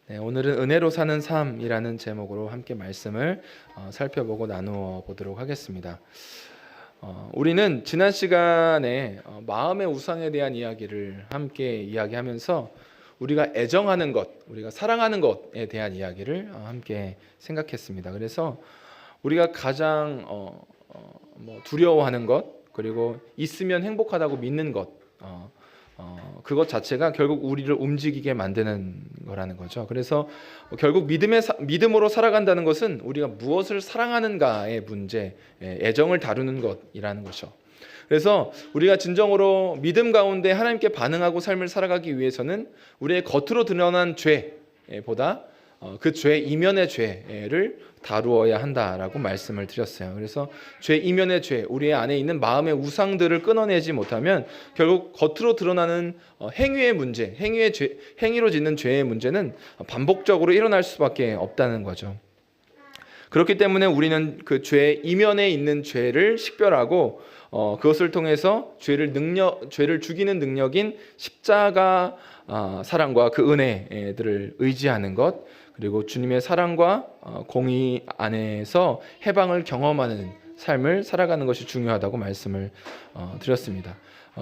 네, 오늘은 은혜로 사는 삶이라는 제목으로 함께 말씀을 살펴보고 나누어 보도록 하겠습니다. 우리는 지난 시간에 마음의 우상에 대한 이야기를 함께 이야기하면서 우리가 애정하는 것, 우리가 사랑하는 것에 대한 이야기를 함께 생각했습니다. 그래서 우리가 가장 두려워하는 것, 그리고 있으면 행복하다고 믿는 것, 그것 자체가 결국 우리를 움직이게 만드는 거라는 거죠. 그래서 결국 믿음으로 살아간다는 것은 우리가 무엇을 사랑하는가의 문제, 애정을 다루는 것이라는 것이죠. 그래서 우리가 진정으로 믿음 가운데 하나님께 반응하고 삶을 살아가기 위해서는 우리의 겉으로 드러난 죄보다 그 죄 이면의 죄를 다루어야 한다라고 말씀을 드렸어요. 그래서 죄 이면의 죄, 우리 안에 있는 마음의 우상들을 끊어내지 못하면 결국 겉으로 드러나는 행위의 문제, 행위로 짓는 죄의 문제는 반복적으로 일어날 수밖에 없다는 거죠. 그렇기 때문에 우리는 그 죄 이면에 있는 죄를 식별하고 그것을 통해서 죄를 죽이는 능력인 십자가 사랑과 그 은혜들을 의지하는 것, 그리고 주님의 사랑과 공의 안에서 해방을 경험하는 삶을 살아가는 것이 중요하다고 말씀을 드렸습니다.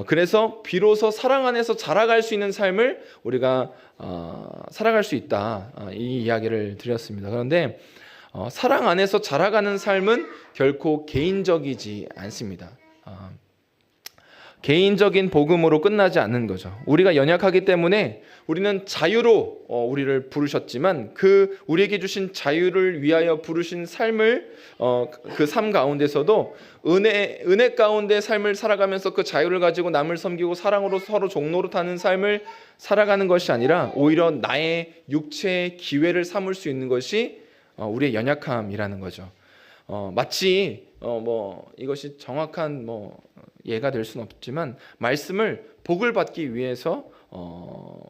그래서 비로소 사랑 안에서 자라갈 수 있는 삶을 우리가 살아갈 수 있다, 이 이야기를 드렸습니다. 그런데 사랑 안에서 자라가는 삶은 결코 개인적이지 않습니다. 개인적인 복음으로 끝나지 않는 거죠. 우리가 연약하기 때문에 우리는 자유로 우리를 부르셨지만 그 우리에게 주신 자유를 위하여 부르신 삶을 그 삶 가운데서도 은혜 가운데 삶을 살아가면서 그 자유를 가지고 남을 섬기고 사랑으로 서로 종노릇하는 삶을 살아가는 것이 아니라 오히려 나의 육체의 기회를 삼을 수 있는 것이 우리의 연약함이라는 거죠. 마치 이것이 정확한 예가 될 수는 없지만 말씀을 복을 받기 위해서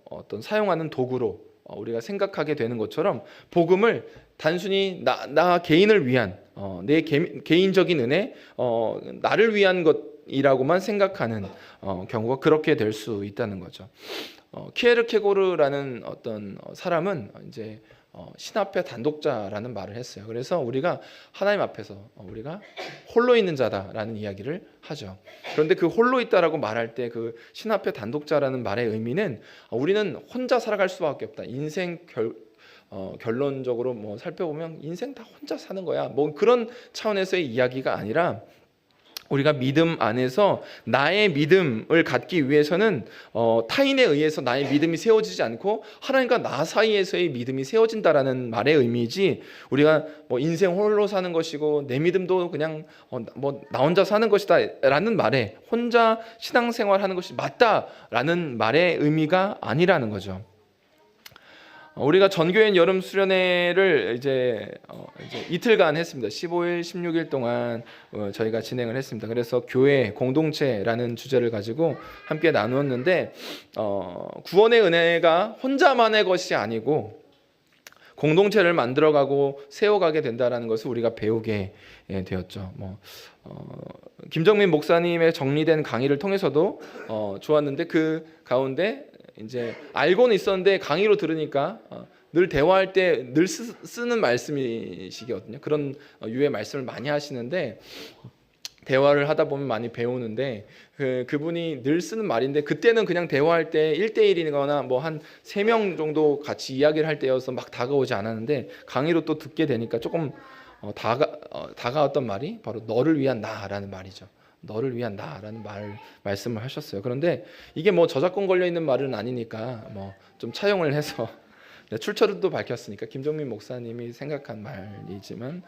어떤 사용하는 도구로 우리가 생각하게 되는 것처럼 복음을 단순히 나 개인을 위한 내 개인적인 은혜, 나를 위한 것이라고만 생각하는 경우가 그렇게 될 수 있다는 거죠. 키에르케고르라는 어떤 사람은 이제 신 앞에 단독자라는 말을 했어요. 그래서 우리가 하나님 앞에서 우리가 홀로 있는 자다라는 이야기를 하죠. 그런데 그 홀로 있다라고 말할 때 그 신 앞에 단독자라는 말의 의미는 우리는 혼자 살아갈 수밖에 없다. 인생 결론적으로 살펴보면 인생 다 혼자 사는 거야. 그런 차원에서의 이야기가 아니라 우리가 믿음 안에서 나의 믿음을 갖기 위해서는 타인에 의해서 나의 믿음이 세워지지 않고 하나님과 나 사이에서의 믿음이 세워진다라는 말의 의미이지, 우리가 인생 홀로 사는 것이고 내 믿음도 그냥 나 혼자 사는 것이다 라는 말에 혼자 신앙생활하는 것이 맞다라는 말의 의미가 아니라는 거죠. 우리가 전교인 여름 수련회를 이제 이틀간 했습니다. 15일, 16일 동안 저희가 진행을 했습니다. 그래서 교회 공동체라는 주제를 가지고 함께 나누었는데 구원의 은혜가 혼자만의 것이 아니고 공동체를 만들어가고 세워가게 된다라는 것을 우리가 배우게 되었죠. 김정민 목사님의 정리된 강의를 통해서도 좋았는데 그 가운데 이제 알고는 있었는데 강의로 들으니까 늘 대화할 때 늘 쓰는 말씀이시거든요. 그런 유의 말씀을 많이 하시는데 대화를 하다 보면 많이 배우는데 그분이 늘 쓰는 말인데, 그때는 그냥 대화할 때 1대1이거나 한 3명 정도 같이 이야기를 할 때여서 막 다가오지 않았는데 강의로 또 듣게 되니까 조금 다가왔던 말이 바로 너를 위한 나라는 말이죠. 너를 위한 나라는 말씀을 하셨어요. 그런데 이게 저작권 걸려 있는 말은 아니니까 좀 차용을 해서 출처도 밝혔으니까 김정민 목사님이 생각한 말이지만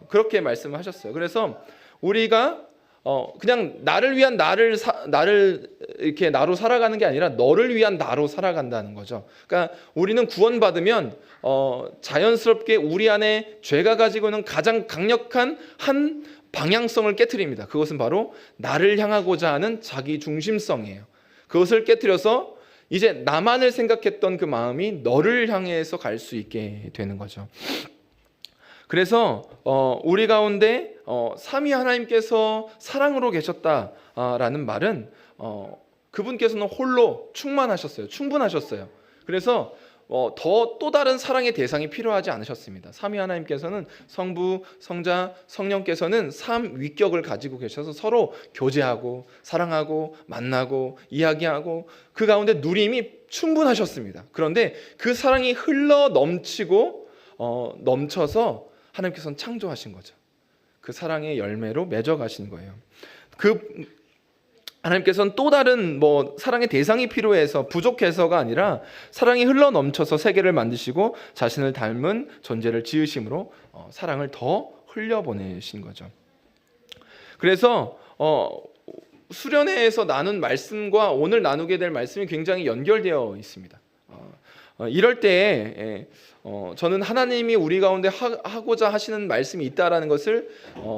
그렇게 말씀을 하셨어요. 그래서 우리가 그냥 나를 위한 나를 이렇게 나로 살아가는 게 아니라 너를 위한 나로 살아간다는 거죠. 그러니까 우리는 구원받으면 자연스럽게 우리 안에 죄가 가지고 있는 가장 강력한 한 방향성을 깨트립니다. 그것은 바로 나를 향하고자 하는 자기 중심성이에요. 그것을 깨트려서 이제 나만을 생각했던 그 마음이 너를 향해서 갈 수 있게 되는 거죠. 그래서 우리 가운데 삼위 하나님께서 사랑으로 계셨다라는 말은 그분께서는 홀로 충분하셨어요. 그래서 더 또 다른 사랑의 대상이 필요하지 않으셨습니다. 삼위 하나님께서는 성부, 성자, 성령께서는 삼위격을 가지고 계셔서 서로 교제하고 사랑하고 만나고 이야기하고 그 가운데 누림이 충분하셨습니다. 그런데 그 사랑이 흘러 넘치고 넘쳐서 하나님께서는 창조하신 거죠. 그 사랑의 열매로 맺어 가신 거예요. 하나님께서는 또 다른 사랑의 대상이 필요해서 부족해서가 아니라 사랑이 흘러 넘쳐서 세계를 만드시고 자신을 닮은 존재를 지으심으로 사랑을 더 흘려보내신 거죠. 그래서 수련회에서 나눈 말씀과 오늘 나누게 될 말씀이 굉장히 연결되어 있습니다. 이럴 때에 저는 하나님이 우리 가운데 하고자 하시는 말씀이 있다라는 것을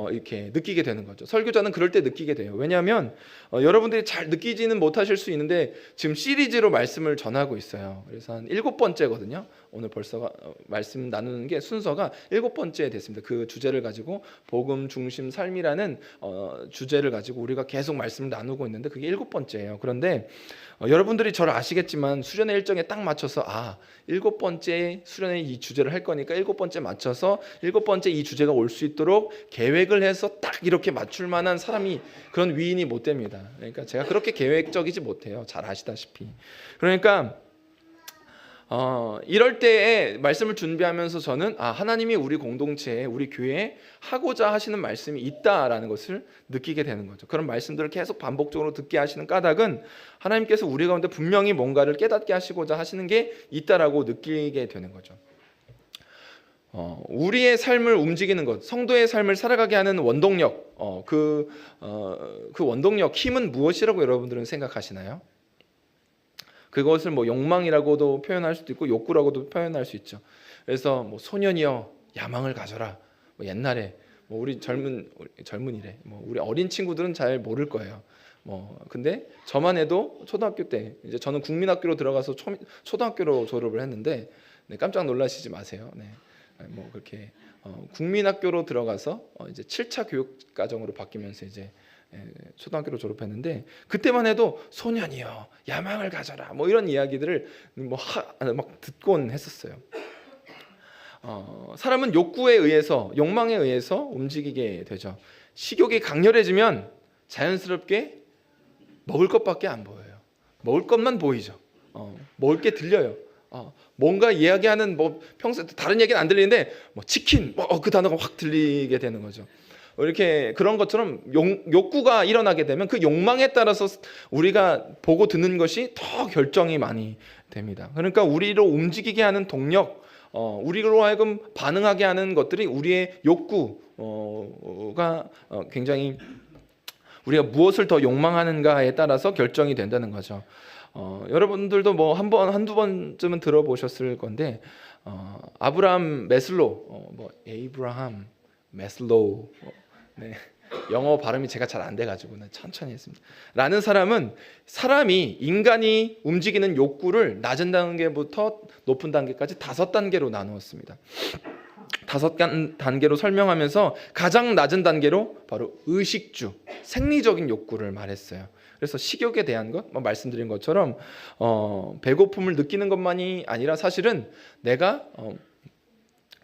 이렇게 느끼게 되는 거죠. 설교자는 그럴 때 느끼게 돼요. 왜냐하면 여러분들이 잘 느끼지는 못하실 수 있는데 지금 시리즈로 말씀을 전하고 있어요. 그래서 한 7번째거든요. 오늘 벌써 말씀 나누는 게 순서가 7번째 됐습니다. 그 주제를 가지고 복음 중심 삶이라는 주제를 가지고 우리가 계속 말씀을 나누고 있는데 그게 7번째예요. 그런데 여러분들이 저를 아시겠지만 수련회 일정에 딱 맞춰서 7번째 수련회 이 주제를 할 거니까 7번째 맞춰서 7번째 이 주제가 올 수 있도록 계획을 해서 딱 이렇게 맞출 만한 사람이 그런 위인이 못 됩니다. 그러니까 제가 그렇게 계획적이지 못해요. 잘 아시다시피. 그러니까 이럴 때에 말씀을 준비하면서 저는 하나님이 우리 공동체에 우리 교회에 하고자 하시는 말씀이 있다라는 것을 느끼게 되는 거죠. 그런 말씀들을 계속 반복적으로 듣게 하시는 까닭은 하나님께서 우리 가운데 분명히 뭔가를 깨닫게 하시고자 하시는 게 있다라고 느끼게 되는 거죠. 우리의 삶을 움직이는 것, 성도의 삶을 살아가게 하는 원동력, 그 원동력, 힘은 무엇이라고 여러분들은 생각하시나요? 그것을 욕망이라고도 표현할 수도 있고 욕구라고도 표현할 수 있죠. 그래서 소년이여 야망을 가져라. 옛날에 우리 젊은이래. 우리 어린 친구들은 잘 모를 거예요. 근데 저만 해도 초등학교 때 이제 저는 국민학교로 들어가서 초등학교로 졸업을 했는데 깜짝 놀라시지 마세요. 그렇게 국민학교로 들어가서 이제 7차 교육 과정으로 바뀌면서 이제 초등학교로 졸업했는데 그때만 해도 소년이여 야망을 가져라 이런 이야기들을 막 듣곤 했었어요. 사람은 욕구에 의해서 욕망에 의해서 움직이게 되죠. 식욕이 강렬해지면 자연스럽게 먹을 것밖에 안 보여요. 먹을 것만 보이죠. 먹을 게 들려요. 뭔가 이야기하는 평소에 다른 얘기는 안 들리는데 치킨 그 단어가 확 들리게 되는 거죠. 이렇게 그런 것처럼 욕구가 일어나게 되면 그 욕망에 따라서 우리가 보고 듣는 것이 더 결정이 많이 됩니다. 그러니까 우리를 움직이게 하는 동력, 우리로 하여금 반응하게 하는 것들이 우리의 욕구가 굉장히 우리가 무엇을 더 욕망하는가에 따라서 결정이 된다는 거죠. 여러분들도 한두 번쯤은 들어보셨을 건데 아브라함 매슬로우, 에이브라함 매슬로우, 영어 발음이 제가 잘 안 돼가지고 천천히 했습니다. 라는 사람은 인간이 움직이는 욕구를 낮은 단계부터 높은 단계까지 5단계로 나누었습니다. 5단계로 설명하면서 가장 낮은 단계로 바로 의식주, 생리적인 욕구를 말했어요. 그래서 식욕에 대한 것, 말씀드린 것처럼 배고픔을 느끼는 것만이 아니라 사실은 내가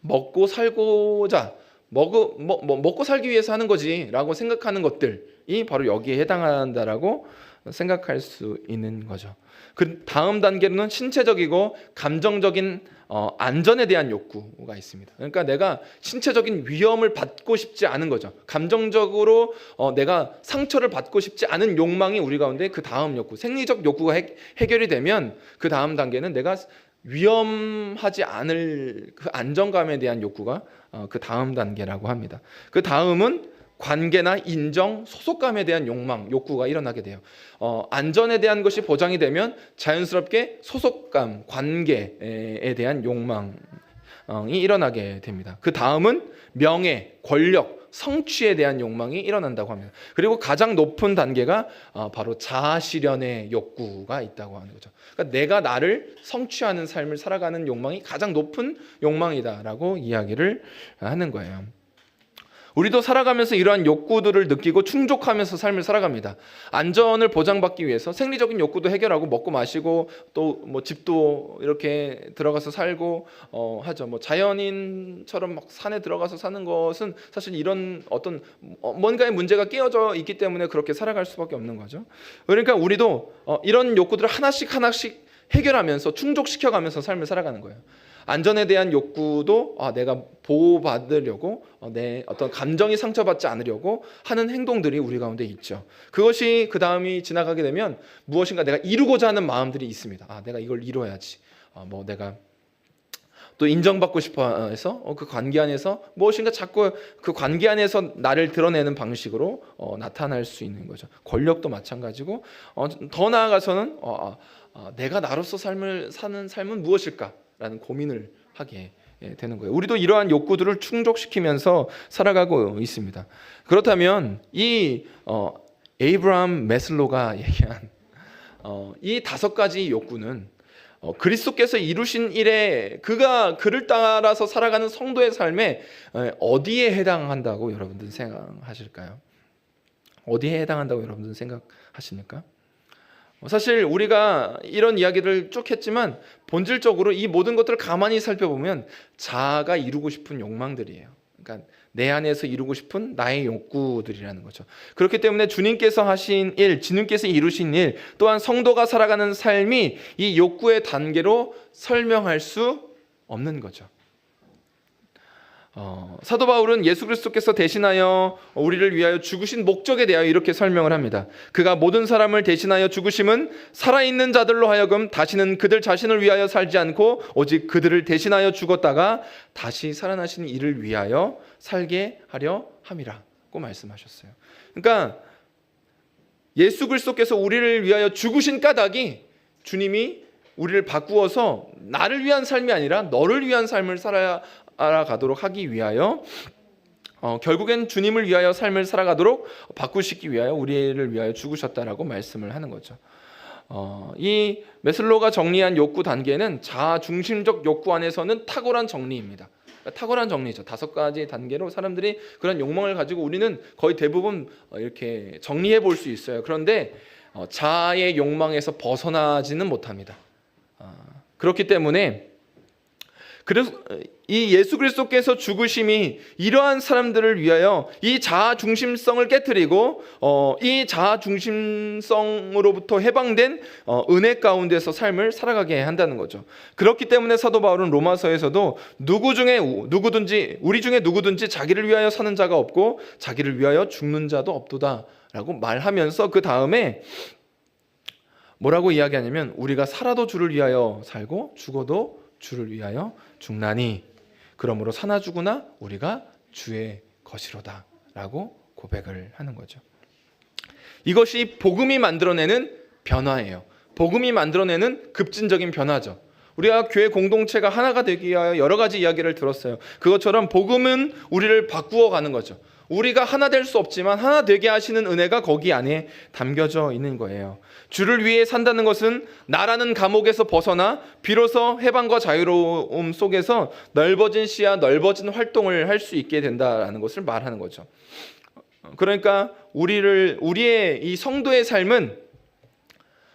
먹고 살고자 먹고 살기 위해서 하는 거지라고 생각하는 것들이 바로 여기에 해당한다라고 생각할 수 있는 거죠. 그 다음 단계로는 신체적이고 감정적인 안전에 대한 욕구가 있습니다. 그러니까 내가 신체적인 위험을 받고 싶지 않은 거죠. 감정적으로 내가 상처를 받고 싶지 않은 욕망이 우리 가운데 그 다음 욕구, 생리적 욕구가 해결이 되면 그 다음 단계는 내가 위험하지 않을 그 안정감에 대한 욕구가 그 다음 단계라고 합니다. 그 다음은 관계나 인정, 소속감에 대한 욕구가 일어나게 돼요. 안전에 대한 것이 보장이 되면 자연스럽게 소속감, 관계에 대한 욕망이 일어나게 됩니다. 그 다음은 명예, 권력, 성취에 대한 욕망이 일어난다고 합니다. 그리고 가장 높은 단계가 바로 자아실현의 욕구가 있다고 하는 거죠. 그러니까 내가 나를 성취하는 삶을 살아가는 욕망이 가장 높은 욕망이다라고 이야기를 하는 거예요. 우리도 살아가면서 이러한 욕구들을 느끼고 충족하면서 삶을 살아갑니다. 안전을 보장받기 위해서 생리적인 욕구도 해결하고 먹고 마시고 또 뭐 집도 이렇게 들어가서 살고 하죠. 뭐 자연인처럼 막 산에 들어가서 사는 것은 사실 이런 어떤 뭔가의 문제가 끼어져 있기 때문에 그렇게 살아갈 수밖에 없는 거죠. 그러니까 우리도 이런 욕구들을 하나씩 해결하면서 충족시켜가면서 삶을 살아가는 거예요. 안전에 대한 욕구도 내가 보호받으려고 내 어떤 감정이 상처받지 않으려고 하는 행동들이 우리 가운데 있죠. 그것이 그 다음이 지나가게 되면 무엇인가 내가 이루고자 하는 마음들이 있습니다. 내가 이걸 이뤄야지. 뭐 내가 또 인정받고 싶어 해서 그 관계 안에서 무엇인가 자꾸 그 관계 안에서 나를 드러내는 방식으로 나타날 수 있는 거죠. 권력도 마찬가지고 더 나아가서는 내가 나로서 삶을 사는 삶은 무엇일까라는 고민을 하게 되는 거예요. 우리도 이러한 욕구들을 충족시키면서 살아가고 있습니다. 그렇다면 이 에이브라함 매슬로가 얘기한 이 5가지 욕구는 그리스도께서 이루신 일에 그를 따라서 살아가는 성도의 삶에 어디에 해당한다고 여러분들 생각하실까요? 어디에 해당한다고 여러분들 생각하십니까? 사실 우리가 이런 이야기를 쭉 했지만 본질적으로 이 모든 것들을 가만히 살펴보면 자아가 이루고 싶은 욕망들이에요. 그러니까 내 안에서 이루고 싶은 나의 욕구들이라는 거죠. 그렇기 때문에 주님께서 하신 일, 주님께서 이루신 일, 또한 성도가 살아가는 삶이 이 욕구의 단계로 설명할 수 없는 거죠. 사도 바울은 예수 그리스도께서 대신하여 우리를 위하여 죽으신 목적에 대하여 이렇게 설명을 합니다. 그가 모든 사람을 대신하여 죽으심은 살아있는 자들로 하여금 다시는 그들 자신을 위하여 살지 않고 오직 그들을 대신하여 죽었다가 다시 살아나신 이를 위하여 살게 하려 함이라고 말씀하셨어요. 그러니까 예수 그리스도께서 우리를 위하여 죽으신 까닭이 주님이 우리를 바꾸어서 나를 위한 삶이 아니라 너를 위한 삶을 살아가도록 하기 위하여 결국엔 주님을 위하여 삶을 살아가도록 바꾸시기 위하여 우리를 위하여 죽으셨다라고 말씀을 하는 거죠. 이 메슬로가 정리한 욕구 단계는 자아 중심적 욕구 안에서는 탁월한 정리입니다. 탁월한 정리죠. 5가지 단계로 사람들이 그런 욕망을 가지고 우리는 거의 대부분 이렇게 정리해 볼 수 있어요. 그런데 자아의 욕망에서 벗어나지는 못합니다. 그렇기 때문에 그래서 이 예수 그리스도께서 죽으심이 이러한 사람들을 위하여 이 자아 중심성을 깨트리고 이 자아 중심성으로부터 해방된 은혜 가운데서 삶을 살아가게 한다는 거죠. 그렇기 때문에 사도 바울은 로마서에서도 우리 중에 누구든지 자기를 위하여 사는 자가 없고 자기를 위하여 죽는 자도 없도다라고 말하면서 그 다음에 뭐라고 이야기하냐면 우리가 살아도 주를 위하여 살고 죽어도 주를 위하여 죽나니 그러므로 사나 죽으나 우리가 주의 것이로다 라고 고백을 하는 거죠. 이것이 복음이 만들어내는 변화예요. 복음이 만들어내는 급진적인 변화죠. 우리가 교회 공동체가 하나가 되기 위하여 여러 가지 이야기를 들었어요. 그것처럼 복음은 우리를 바꾸어 가는 거죠. 우리가 하나 될 수 없지만 하나 되게 하시는 은혜가 거기 안에 담겨져 있는 거예요. 주를 위해 산다는 것은 나라는 감옥에서 벗어나 비로소 해방과 자유로움 속에서 넓어진 시야, 넓어진 활동을 할 수 있게 된다는 것을 말하는 거죠. 그러니까 우리의 이 성도의 삶은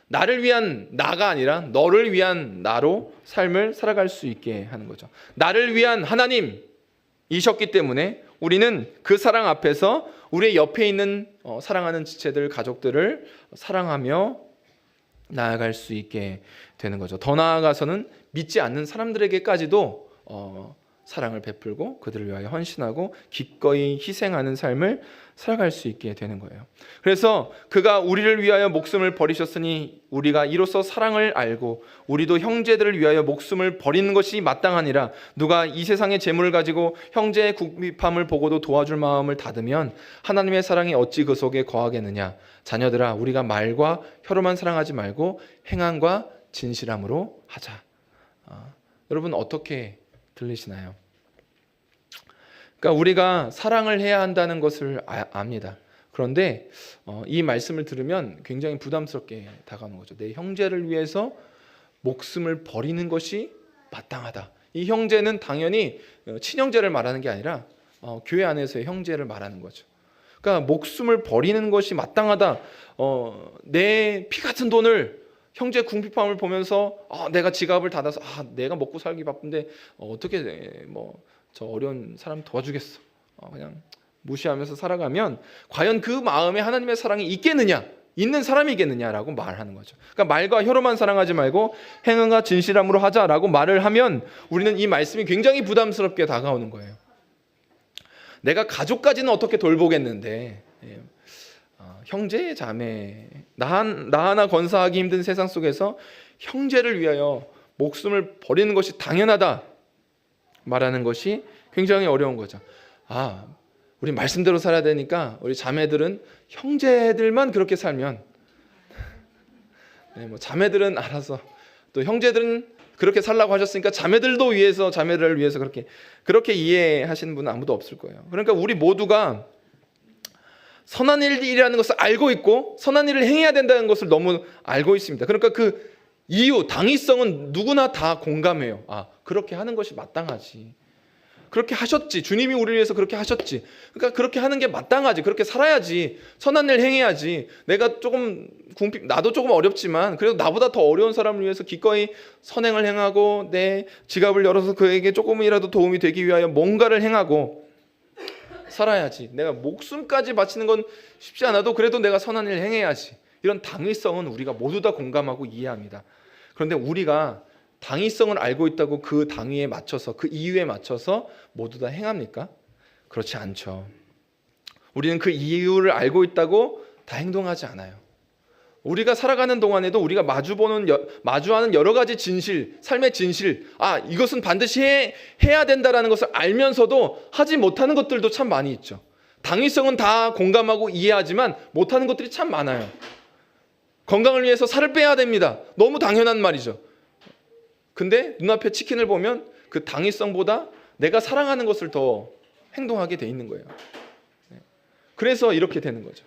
나를 위한 나가 아니라 너를 위한 나로 삶을 살아갈 수 있게 하는 거죠. 나를 위한 하나님이셨기 때문에 우리는 그 사랑 앞에서 우리의 옆에 있는 사랑하는 지체들, 가족들을 사랑하며 나아갈 수 있게 되는 거죠. 더 나아가서는 믿지 않는 사람들에게까지도 사랑을 베풀고 그들을 위하여 헌신하고 기꺼이 희생하는 삶을 살아갈 수 있게 되는 거예요. 그래서 그가 우리를 위하여 목숨을 버리셨으니 우리가 이로써 사랑을 알고 우리도 형제들을 위하여 목숨을 버리는 것이 마땅하니라. 누가 이 세상의 재물을 가지고 형제의 궁핍함을 보고도 도와줄 마음을 닫으면 하나님의 사랑이 어찌 그 속에 거하겠느냐. 자녀들아, 우리가 말과 혀로만 사랑하지 말고 행함과 진실함으로 하자. 여러분 어떻게 들리시나요? 그러니까 우리가 사랑을 해야 한다는 것을 압니다. 그런데 이 말씀을 들으면 굉장히 부담스럽게 다가오는 거죠. 내 형제를 위해서 목숨을 버리는 것이 마땅하다. 이 형제는 당연히 친형제를 말하는 게 아니라 교회 안에서의 형제를 말하는 거죠. 그러니까 목숨을 버리는 것이 마땅하다. 내 피 같은 돈을 형제 궁핍함을 보면서 내가 지갑을 닫아서 내가 먹고 살기 바쁜데 어떻게 저 어려운 사람 도와주겠어. 그냥 무시하면서 살아가면 과연 그 마음에 하나님의 사랑이 있겠느냐? 있는 사람이겠느냐라고 말하는 거죠. 그러니까 말과 혀로만 사랑하지 말고 행함과 진실함으로 하자라고 말을 하면 우리는 이 말씀이 굉장히 부담스럽게 다가오는 거예요. 내가 가족까지는 어떻게 돌보겠는데 형제, 자매, 나 하나 건사하기 힘든 세상 속에서 형제를 위하여 목숨을 버리는 것이 당연하다 말하는 것이 굉장히 어려운 거죠. 우리 말씀대로 살아야 되니까 우리 자매들은 형제들만 그렇게 살면 자매들은 알아서 또 형제들은 그렇게 살라고 하셨으니까 자매들을 위해서 그렇게 이해하시는 분은 아무도 없을 거예요. 그러니까 우리 모두가 선한 일이라는 것을 알고 있고 선한 일을 행해야 된다는 것을 너무 알고 있습니다. 그러니까 그 이유, 당위성은 누구나 다 공감해요. 그렇게 하는 것이 마땅하지. 그렇게 하셨지. 주님이 우리를 위해서 그렇게 하셨지. 그러니까 그렇게 하는 게 마땅하지. 그렇게 살아야지. 선한 일 행해야지. 내가 조금 나도 조금 어렵지만 그래도 나보다 더 어려운 사람을 위해서 기꺼이 선행을 행하고 내 지갑을 열어서 그에게 조금이라도 도움이 되기 위하여 뭔가를 행하고 살아야지. 내가 목숨까지 바치는 건 쉽지 않아도 그래도 내가 선한 일 행해야지. 이런 당위성은 우리가 모두 다 공감하고 이해합니다. 그런데 우리가 당위성을 알고 있다고 그 당위에 맞춰서 그 이유에 맞춰서 모두 다 행합니까? 그렇지 않죠. 우리는 그 이유를 알고 있다고 다 행동하지 않아요. 우리가 살아가는 동안에도 우리가 마주하는 여러 가지 진실, 삶의 진실, 이것은 반드시 해야 된다라는 것을 알면서도 하지 못하는 것들도 참 많이 있죠. 당위성은 다 공감하고 이해하지만 못하는 것들이 참 많아요. 건강을 위해서 살을 빼야 됩니다. 너무 당연한 말이죠. 근데 눈앞에 치킨을 보면 그 당위성보다 내가 사랑하는 것을 더 행동하게 돼 있는 거예요. 그래서 이렇게 되는 거죠.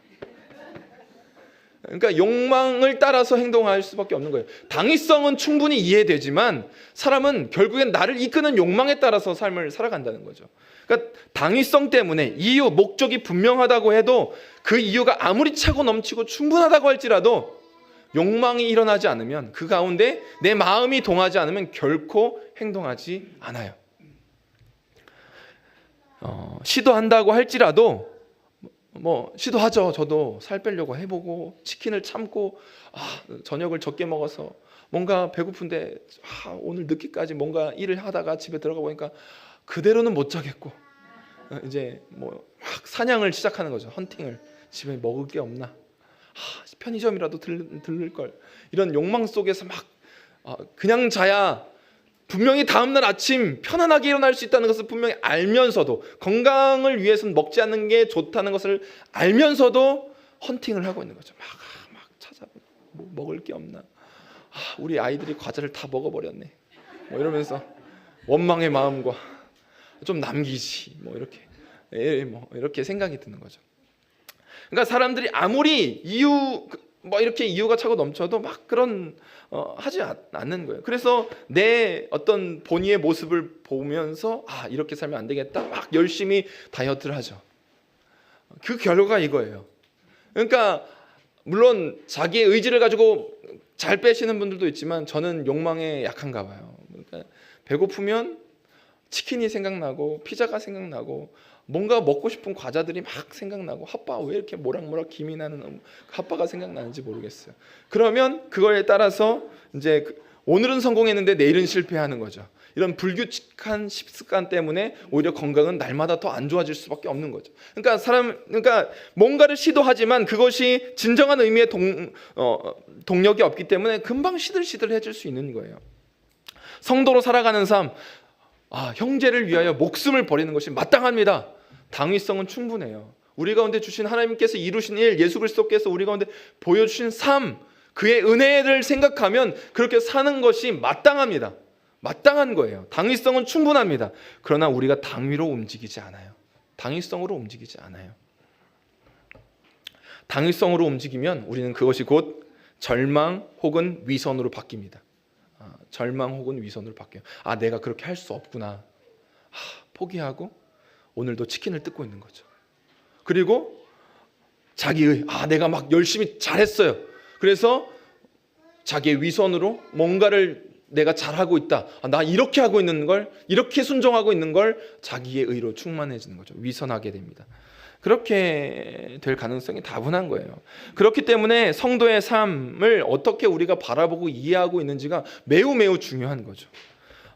그러니까 욕망을 따라서 행동할 수밖에 없는 거예요. 당위성은 충분히 이해되지만 사람은 결국엔 나를 이끄는 욕망에 따라서 삶을 살아간다는 거죠. 그러니까 당위성 때문에 이유, 목적이 분명하다고 해도 그 이유가 아무리 차고 넘치고 충분하다고 할지라도 욕망이 일어나지 않으면 그 가운데 내 마음이 동하지 않으면 결코 행동하지 않아요. 시도한다고 할지라도 시도하죠. 저도 살 빼려고 해보고 치킨을 참고 저녁을 적게 먹어서 뭔가 배고픈데 오늘 늦게까지 뭔가 일을 하다가 집에 들어가 보니까 그대로는 못 자겠고 이제 막 사냥을 시작하는 거죠. 헌팅을. 집에 먹을 게 없나? 편의점이라도 들를 걸. 이런 욕망 속에서 막 그냥 자야 분명히 다음날 아침 편안하게 일어날 수 있다는 것을 분명히 알면서도 건강을 위해서는 먹지 않는 게 좋다는 것을 알면서도 헌팅을 하고 있는 거죠. 막 찾아보고 먹을 게 없나? 우리 아이들이 과자를 다 먹어버렸네. 이러면서 원망의 마음과 좀 남기지 이렇게 생각이 드는 거죠. 그러니까 사람들이 아무리 이렇게 이유가 차고 넘쳐도 막 그런 하지 않는 거예요. 그래서 내 어떤 본의의 모습을 보면서 이렇게 살면 안 되겠다. 막 열심히 다이어트를 하죠. 그 결과가 이거예요. 그러니까 물론 자기의 의지를 가지고 잘 빼시는 분들도 있지만 저는 욕망에 약한가 봐요. 그러니까 배고프면 치킨이 생각나고 피자가 생각나고 뭔가 먹고 싶은 과자들이 막 생각나고 핫바 왜 이렇게 모락모락 김이 나는 핫바가 생각나는지 모르겠어요. 그러면 그거에 따라서 이제 오늘은 성공했는데 내일은 실패하는 거죠. 이런 불규칙한 식습관 때문에 오히려 건강은 날마다 더 안 좋아질 수밖에 없는 거죠. 그러니까 뭔가를 시도하지만 그것이 진정한 의미의 동력이 없기 때문에 금방 시들시들해질 수 있는 거예요. 성도로 살아가는 삶, 형제를 위하여 목숨을 버리는 것이 마땅합니다. 당위성은 충분해요. 우리 가운데 주신 하나님께서 이루신 일, 예수 그리스도께서 우리 가운데 보여주신 삶, 그의 은혜를 생각하면 그렇게 사는 것이 마땅합니다. 마땅한 거예요. 당위성은 충분합니다. 그러나 우리가 당위로 움직이지 않아요. 당위성으로 움직이지 않아요. 당위성으로 움직이면 우리는 그것이 곧 절망 혹은 위선으로 바뀝니다. 절망 혹은 위선으로 바뀌어요. 내가 그렇게 할 수 없구나. 포기하고 오늘도 치킨을 뜯고 있는 거죠. 그리고 자기의 내가 막 열심히 잘했어요. 그래서 자기의 위선으로 뭔가를 내가 잘하고 있다. 나 이렇게 하고 있는 걸, 이렇게 순종하고 있는 걸 자기의 의로 충만해지는 거죠. 위선하게 됩니다. 그렇게 될 가능성이 다분한 거예요. 그렇기 때문에 성도의 삶을 어떻게 우리가 바라보고 이해하고 있는지가 매우 매우 중요한 거죠.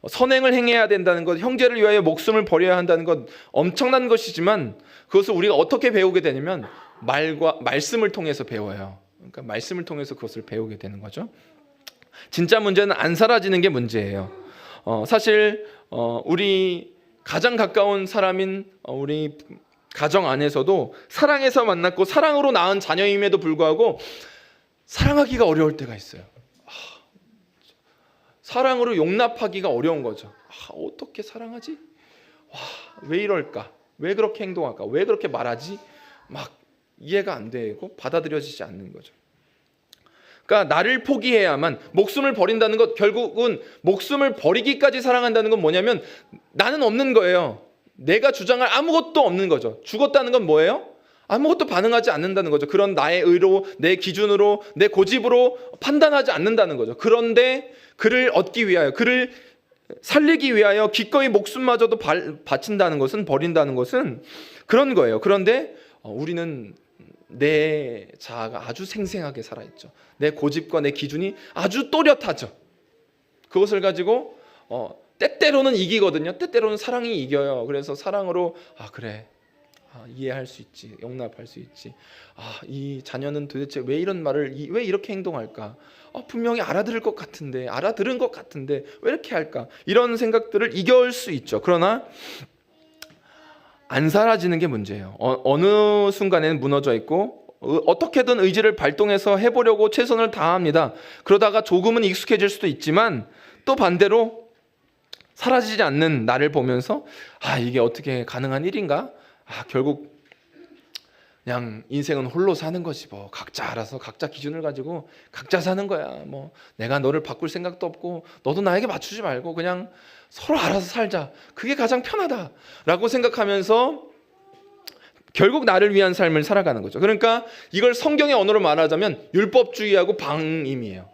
선행을 행해야 된다는 것, 형제를 위하여 목숨을 버려야 한다는 것 엄청난 것이지만 그것을 우리가 어떻게 배우게 되냐면 말씀을 통해서 배워요. 그러니까 말씀을 통해서 그것을 배우게 되는 거죠. 진짜 문제는 안 사라지는 게 문제예요. 사실 우리 가장 가까운 사람인 우리 가정 안에서도 사랑해서 만났고 사랑으로 낳은 자녀임에도 불구하고 사랑하기가 어려울 때가 있어요. 사랑으로 용납하기가 어려운 거죠. 어떻게 사랑하지? 왜 이럴까? 왜 그렇게 행동할까? 왜 그렇게 말하지? 막 이해가 안 되고 받아들여지지 않는 거죠. 그러니까 나를 포기해야만, 목숨을 버린다는 것, 결국은 목숨을 버리기까지 사랑한다는 건 뭐냐면 나는 없는 거예요. 내가 주장할 아무것도 없는 거죠. 죽었다는 건 뭐예요? 아무것도 반응하지 않는다는 거죠. 그런 나의 의로, 내 기준으로, 내 고집으로 판단하지 않는다는 거죠. 그런데 그를 얻기 위하여, 그를 살리기 위하여 기꺼이 목숨마저도 바친다는 것은, 버린다는 것은 그런 거예요. 그런데 우리는 내 자아가 아주 생생하게 살아있죠. 내 고집과 내 기준이 아주 또렷하죠. 그것을 가지고 때때로는 이기거든요. 때때로는 사랑이 이겨요. 그래서 사랑으로 그래, 이해할 수 있지, 용납할 수 있지. 이 자녀는 도대체 왜 이런 말을, 왜 이렇게 행동할까? 분명히 알아들을 것 같은데, 알아들은 것 같은데 왜 이렇게 할까? 이런 생각들을 이겨올 수 있죠. 그러나 안 사라지는 게 문제예요. 어느 순간에는 무너져 있고 어떻게든 의지를 발동해서 해보려고 최선을 다합니다. 그러다가 조금은 익숙해질 수도 있지만 또 반대로 사라지지 않는 나를 보면서 이게 어떻게 가능한 일인가? 결국 그냥 인생은 홀로 사는 거지 뭐. 각자 알아서 각자 기준을 가지고 각자 사는 거야. 뭐 내가 너를 바꿀 생각도 없고 너도 나에게 맞추지 말고 그냥 서로 알아서 살자. 그게 가장 편하다라고 생각하면서 결국 나를 위한 삶을 살아가는 거죠. 그러니까 이걸 성경의 언어로 말하자면 율법주의하고 방임이에요.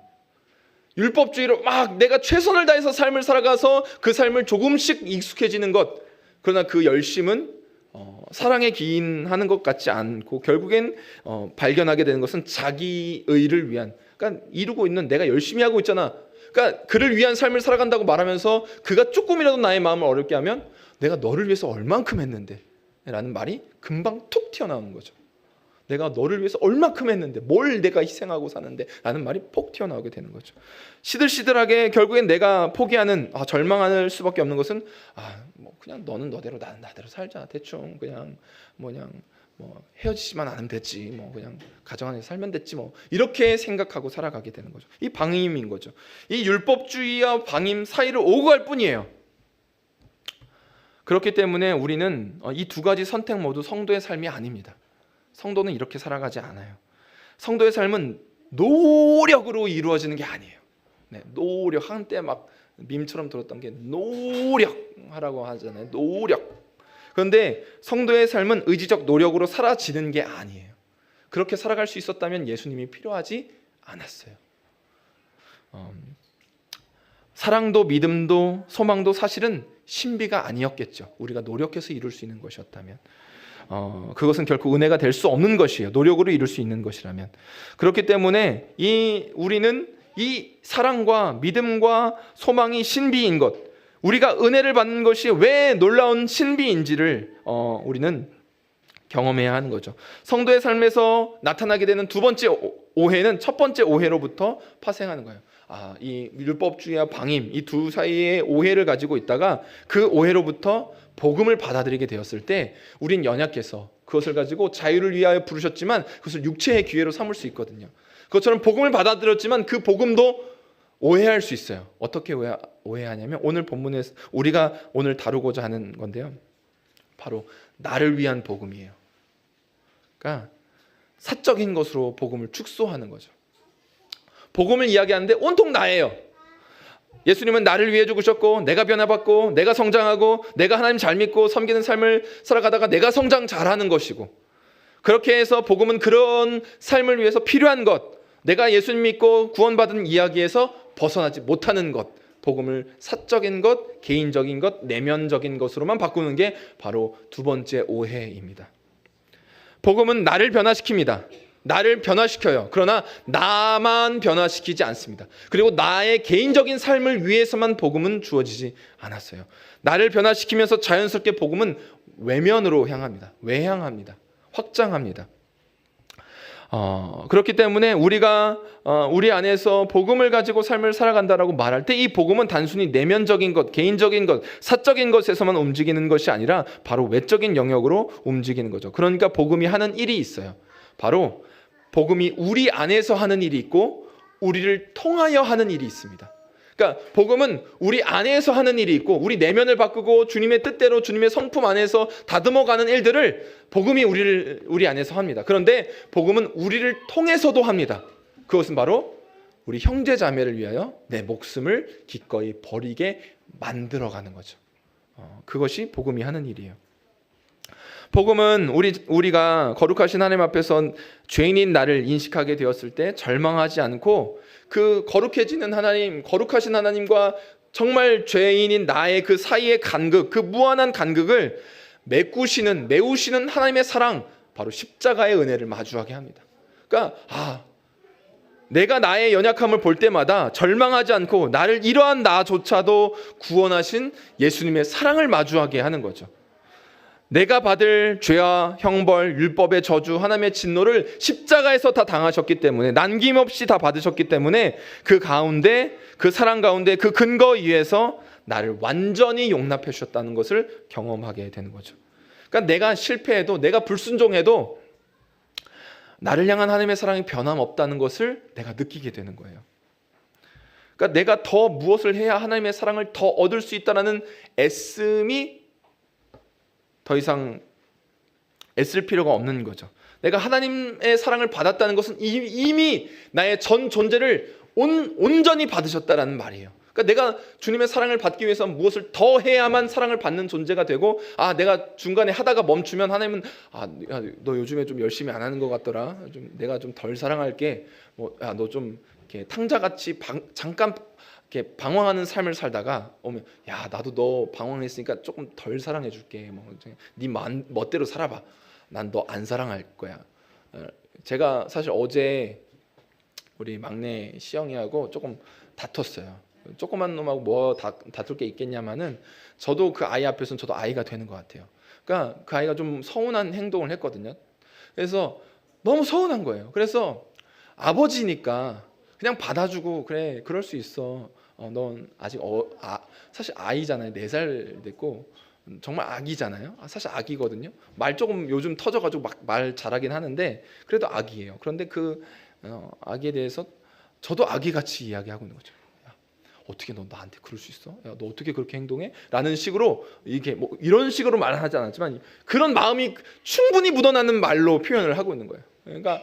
율법주의로 막 내가 최선을 다해서 삶을 살아가서 그 삶을 조금씩 익숙해지는 것. 그러나 그 열심은 사랑에 기인하는 것 같지 않고 결국엔 발견하게 되는 것은 자기 의를 위한, 그러니까 이루고 있는, 내가 열심히 하고 있잖아. 그러니까 그를 위한 삶을 살아간다고 말하면서 그가 조금이라도 나의 마음을 어렵게 하면 내가 너를 위해서 얼만큼 했는데 라는 말이 금방 툭 튀어나오는 거죠. 내가 너를 위해서 얼만큼 했는데, 뭘 내가 희생하고 사는데 라는 말이 폭 튀어나오게 되는 거죠. 시들시들하게 결국엔 내가 포기하는, 절망할 수밖에 없는 것은 뭐 그냥 너는 너대로 나는 나대로 살자. 대충 그냥 뭐 헤어지지만 않으면 됐지. 뭐 그냥 가정 안에서 살면 됐지 뭐. 이렇게 생각하고 살아가게 되는 거죠. 이 방임인 거죠. 이 율법주의와 방임 사이를 오고 갈 뿐이에요. 그렇기 때문에 우리는 이 두 가지 선택 모두 성도의 삶이 아닙니다. 성도는 이렇게 살아가지 않아요. 성도의 삶은 노력으로 이루어지는 게 아니에요. 노력, 한때 막 밈처럼 들었던 게 노력하라고 하잖아요. 노력. 그런데 성도의 삶은 의지적 노력으로 사라지는 게 아니에요. 그렇게 살아갈 수 있었다면 예수님이 필요하지 않았어요. 사랑도 믿음도 소망도 사실은 신비가 아니었겠죠. 우리가 노력해서 이룰 수 있는 것이었다면 그것은 결코 은혜가 될 수 없는 것이에요. 노력으로 이룰 수 있는 것이라면. 그렇기 때문에 우리는 이 사랑과 믿음과 소망이 신비인 것, 우리가 은혜를 받는 것이 왜 놀라운 신비인지를 우리는 경험해야 하는 거죠. 성도의 삶에서 나타나게 되는 두 번째 오해는 첫 번째 오해로부터 파생하는 거예요. 이 율법주의와 방임, 이 두 사이의 오해를 가지고 있다가 그 오해로부터 복음을 받아들이게 되었을 때 우린 연약해서 그것을 가지고 자유를 위하여 부르셨지만 그것을 육체의 기회로 삼을 수 있거든요. 그것처럼 복음을 받아들였지만 그 복음도 오해할 수 있어요. 어떻게 오해하냐면 오늘 본문에서 우리가 오늘 다루고자 하는 건데요. 바로 나를 위한 복음이에요. 그러니까 사적인 것으로 복음을 축소하는 거죠. 복음을 이야기하는데 온통 나예요. 예수님은 나를 위해 죽으셨고 내가 변화받고 내가 성장하고 내가 하나님 잘 믿고 섬기는 삶을 살아가다가 내가 성장 잘하는 것이고, 그렇게 해서 복음은 그런 삶을 위해서 필요한 것, 내가 예수님 믿고 구원받은 이야기에서 벗어나지 못하는 것, 복음을 사적인 것, 개인적인 것, 내면적인 것으로만 바꾸는 게 바로 두 번째 오해입니다. 복음은 나를 변화시킵니다. 나를 변화시켜요. 그러나 나만 변화시키지 않습니다. 그리고 나의 개인적인 삶을 위해서만 복음은 주어지지 않았어요. 나를 변화시키면서 자연스럽게 복음은 외면으로 향합니다. 외향합니다. 확장합니다. 그렇기 때문에 우리가 우리 안에서 복음을 가지고 삶을 살아간다라고 말할 때 이 복음은 단순히 내면적인 것, 개인적인 것, 사적인 것에서만 움직이는 것이 아니라 바로 외적인 영역으로 움직이는 거죠. 그러니까 복음이 하는 일이 있어요. 바로 복음이 우리 안에서 하는 일이 있고 우리를 통하여 하는 일이 있습니다. 그러니까 복음은 우리 안에서 하는 일이 있고 우리 내면을 바꾸고 주님의 뜻대로 주님의 성품 안에서 다듬어가는 일들을 복음이 우리 안에서 합니다. 그런데 복음은 우리를 통해서도 합니다. 그것은 바로 우리 형제 자매를 위하여 내 목숨을 기꺼이 버리게 만들어가는 거죠. 그것이 복음이 하는 일이에요. 복음은 우리가 거룩하신 하나님 앞에서 죄인인 나를 인식하게 되었을 때 절망하지 않고 그 거룩해지는 하나님, 거룩하신 하나님과 정말 죄인인 나의 그 사이의 간극, 그 무한한 간극을 메우시는 하나님의 사랑, 바로 십자가의 은혜를 마주하게 합니다. 그러니까 내가 나의 연약함을 볼 때마다 절망하지 않고 나를 이러한 나조차도 구원하신 예수님의 사랑을 마주하게 하는 거죠. 내가 받을 죄와 형벌, 율법의 저주, 하나님의 진노를 십자가에서 다 당하셨기 때문에, 남김없이 다 받으셨기 때문에 그 가운데, 그 사랑 가운데 그 근거 위에서 나를 완전히 용납해 주셨다는 것을 경험하게 되는 거죠. 그러니까 내가 실패해도, 내가 불순종해도 나를 향한 하나님의 사랑이 변함없다는 것을 내가 느끼게 되는 거예요. 그러니까 내가 더 무엇을 해야 하나님의 사랑을 더 얻을 수 있다는 애씀이 더 이상 애쓸 필요가 없는 거죠. 내가 하나님의 사랑을 받았다는 것은 이미 나의 전 존재를 온전히 받으셨다라는 말이에요. 그러니까 내가 주님의 사랑을 받기 위해서 무엇을 더 해야만 사랑을 받는 존재가 되고, 내가 중간에 하다가 멈추면 하나님은 야, 너 요즘에 좀 열심히 안 하는 것 같더라. 내가 좀 덜 사랑할게. 너 좀 이렇게 탕자같이 잠깐 이렇게 방황하는 삶을 살다가 오면, 야, 나도 너 방황했으니까 조금 덜 사랑해 줄게. 네 멋대로 살아봐. 난 너 안 사랑할 거야. 제가 사실 어제 우리 막내 시영이하고 조금 다퉜어요. 조그만 놈하고 뭐 다툴 게 있겠냐마는, 저도 그 아이 앞에서는 저도 아이가 되는 것 같아요. 그러니까 그 아이가 좀 서운한 행동을 했거든요. 그래서 너무 서운한 거예요. 그래서 아버지니까 그냥 받아주고, 그래, 그럴 수 있어. 넌 아직 사실 아이잖아요. 4살 됐고 정말 아기잖아요. 사실 아기거든요. 말 조금 요즘 터져가지고 막 말 잘하긴 하는데 그래도 아기예요. 그런데 그 아기에 대해서 저도 아기같이 이야기하고 있는 거죠. 야, 어떻게 너 나한테 그럴 수 있어? 야, 너 어떻게 그렇게 행동해? 라는 식으로, 이게 뭐 이런 식으로 말은 하지 않았지만 그런 마음이 충분히 묻어나는 말로 표현을 하고 있는 거예요. 그러니까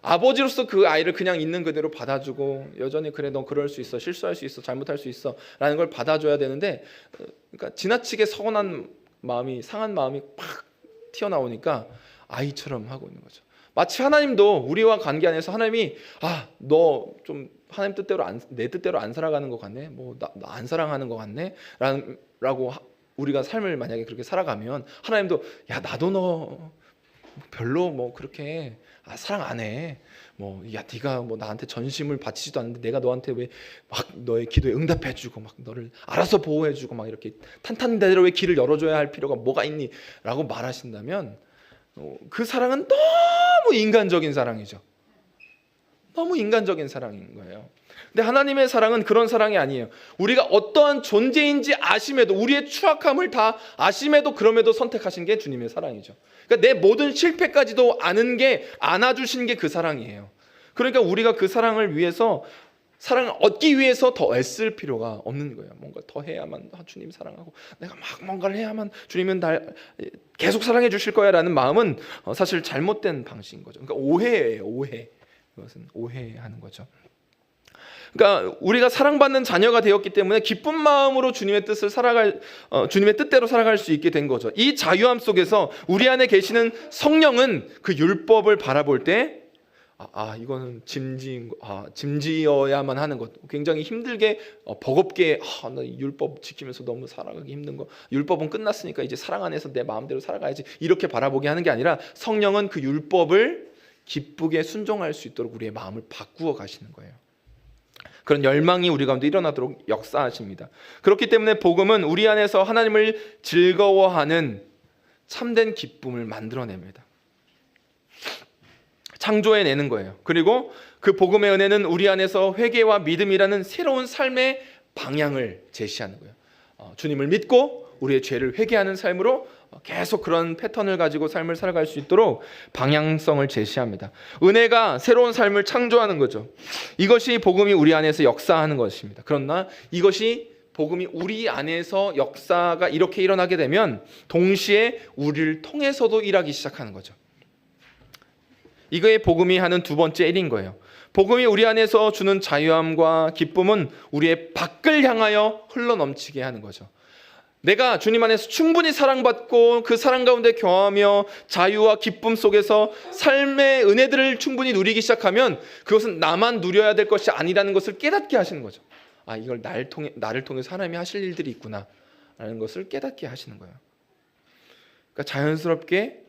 아버지로서 그 아이를 그냥 있는 그대로 받아주고, 여전히 그래, 너 그럴 수 있어, 실수할 수 있어, 잘못할 수 있어 라는 걸 받아줘야 되는데, 그러니까 지나치게 서운한 마음이, 상한 마음이 팍 튀어나오니까 아이처럼 하고 있는 거죠. 마치 하나님도 우리와 관계 안에서 하나님이 너 좀 하나님 뜻대로 내 뜻대로 안 살아가는 것 같네, 뭐 나 안 사랑하는 것 같네 라고 우리가 삶을 만약에 그렇게 살아가면 하나님도, 야, 나도 너 별로 뭐 그렇게 사랑 안 해. 야, 네가 뭐 나한테 전심을 바치지도 않는데 내가 너한테 왜 막 너의 기도에 응답해주고 막 너를 알아서 보호해주고 막 이렇게 탄탄대로의 길을 열어줘야 할 필요가 뭐가 있니? 라고 말하신다면 그 사랑은 너무 인간적인 사랑이죠. 너무 인간적인 사랑인 거예요. 근데 하나님의 사랑은 그런 사랑이 아니에요. 우리가 어떠한 존재인지 아심에도, 우리의 추악함을 다 아심에도 그럼에도 선택하신 게 주님의 사랑이죠. 그러니까 내 모든 실패까지도 안아주신 게 그 사랑이에요. 그러니까 우리가 그 사랑을 위해서, 사랑을 얻기 위해서 더 애쓸 필요가 없는 거예요. 뭔가 더 해야만 주님 사랑하고, 내가 막 뭔가를 해야만 주님은 날 계속 사랑해 주실 거야 라는 마음은 사실 잘못된 방식인 거죠. 그러니까 오해예요. 오해. 이것은 오해하는 거죠. 그러니까 우리가 사랑받는 자녀가 되었기 때문에 기쁜 마음으로 주님의 주님의 뜻대로 살아갈 수 있게 된 거죠. 이 자유함 속에서 우리 안에 계시는 성령은 그 율법을 바라볼 때 이거는 짐지어야만 하는 것, 굉장히 힘들게 버겁게 나 율법 지키면서 너무 살아가기 힘든 거, 율법은 끝났으니까 이제 사랑 안에서 내 마음대로 살아가야지, 이렇게 바라보게 하는 게 아니라 성령은 그 율법을 기쁘게 순종할 수 있도록 우리의 마음을 바꾸어 가시는 거예요. 그런 열망이 우리 가운데 일어나도록 역사하십니다. 그렇기 때문에 복음은 우리 안에서 하나님을 즐거워하는 참된 기쁨을 만들어냅니다. 창조해내는 거예요. 그리고 그 복음의 은혜는 우리 안에서 회개와 믿음이라는 새로운 삶의 방향을 제시하는 거예요. 주님을 믿고 우리의 죄를 회개하는 삶으로 계속 그런 패턴을 가지고 삶을 살아갈 수 있도록 방향성을 제시합니다. 은혜가 새로운 삶을 창조하는 거죠. 이것이 복음이 우리 안에서 역사하는 것입니다. 그러나 이것이 복음이 우리 안에서 역사가 이렇게 일어나게 되면 동시에 우리를 통해서도 일하기 시작하는 거죠. 이거의 복음이 하는 두 번째 일인 거예요. 복음이 우리 안에서 주는 자유함과 기쁨은 우리의 밖을 향하여 흘러넘치게 하는 거죠. 내가 주님 안에서 충분히 사랑받고 그 사랑 가운데 경험하며 자유와 기쁨 속에서 삶의 은혜들을 충분히 누리기 시작하면 그것은 나만 누려야 될 것이 아니라는 것을 깨닫게 하시는 거죠. 이걸 나를 통해서 하나님이 하실 일들이 있구나 라는 것을 깨닫게 하시는 거예요. 그러니까 자연스럽게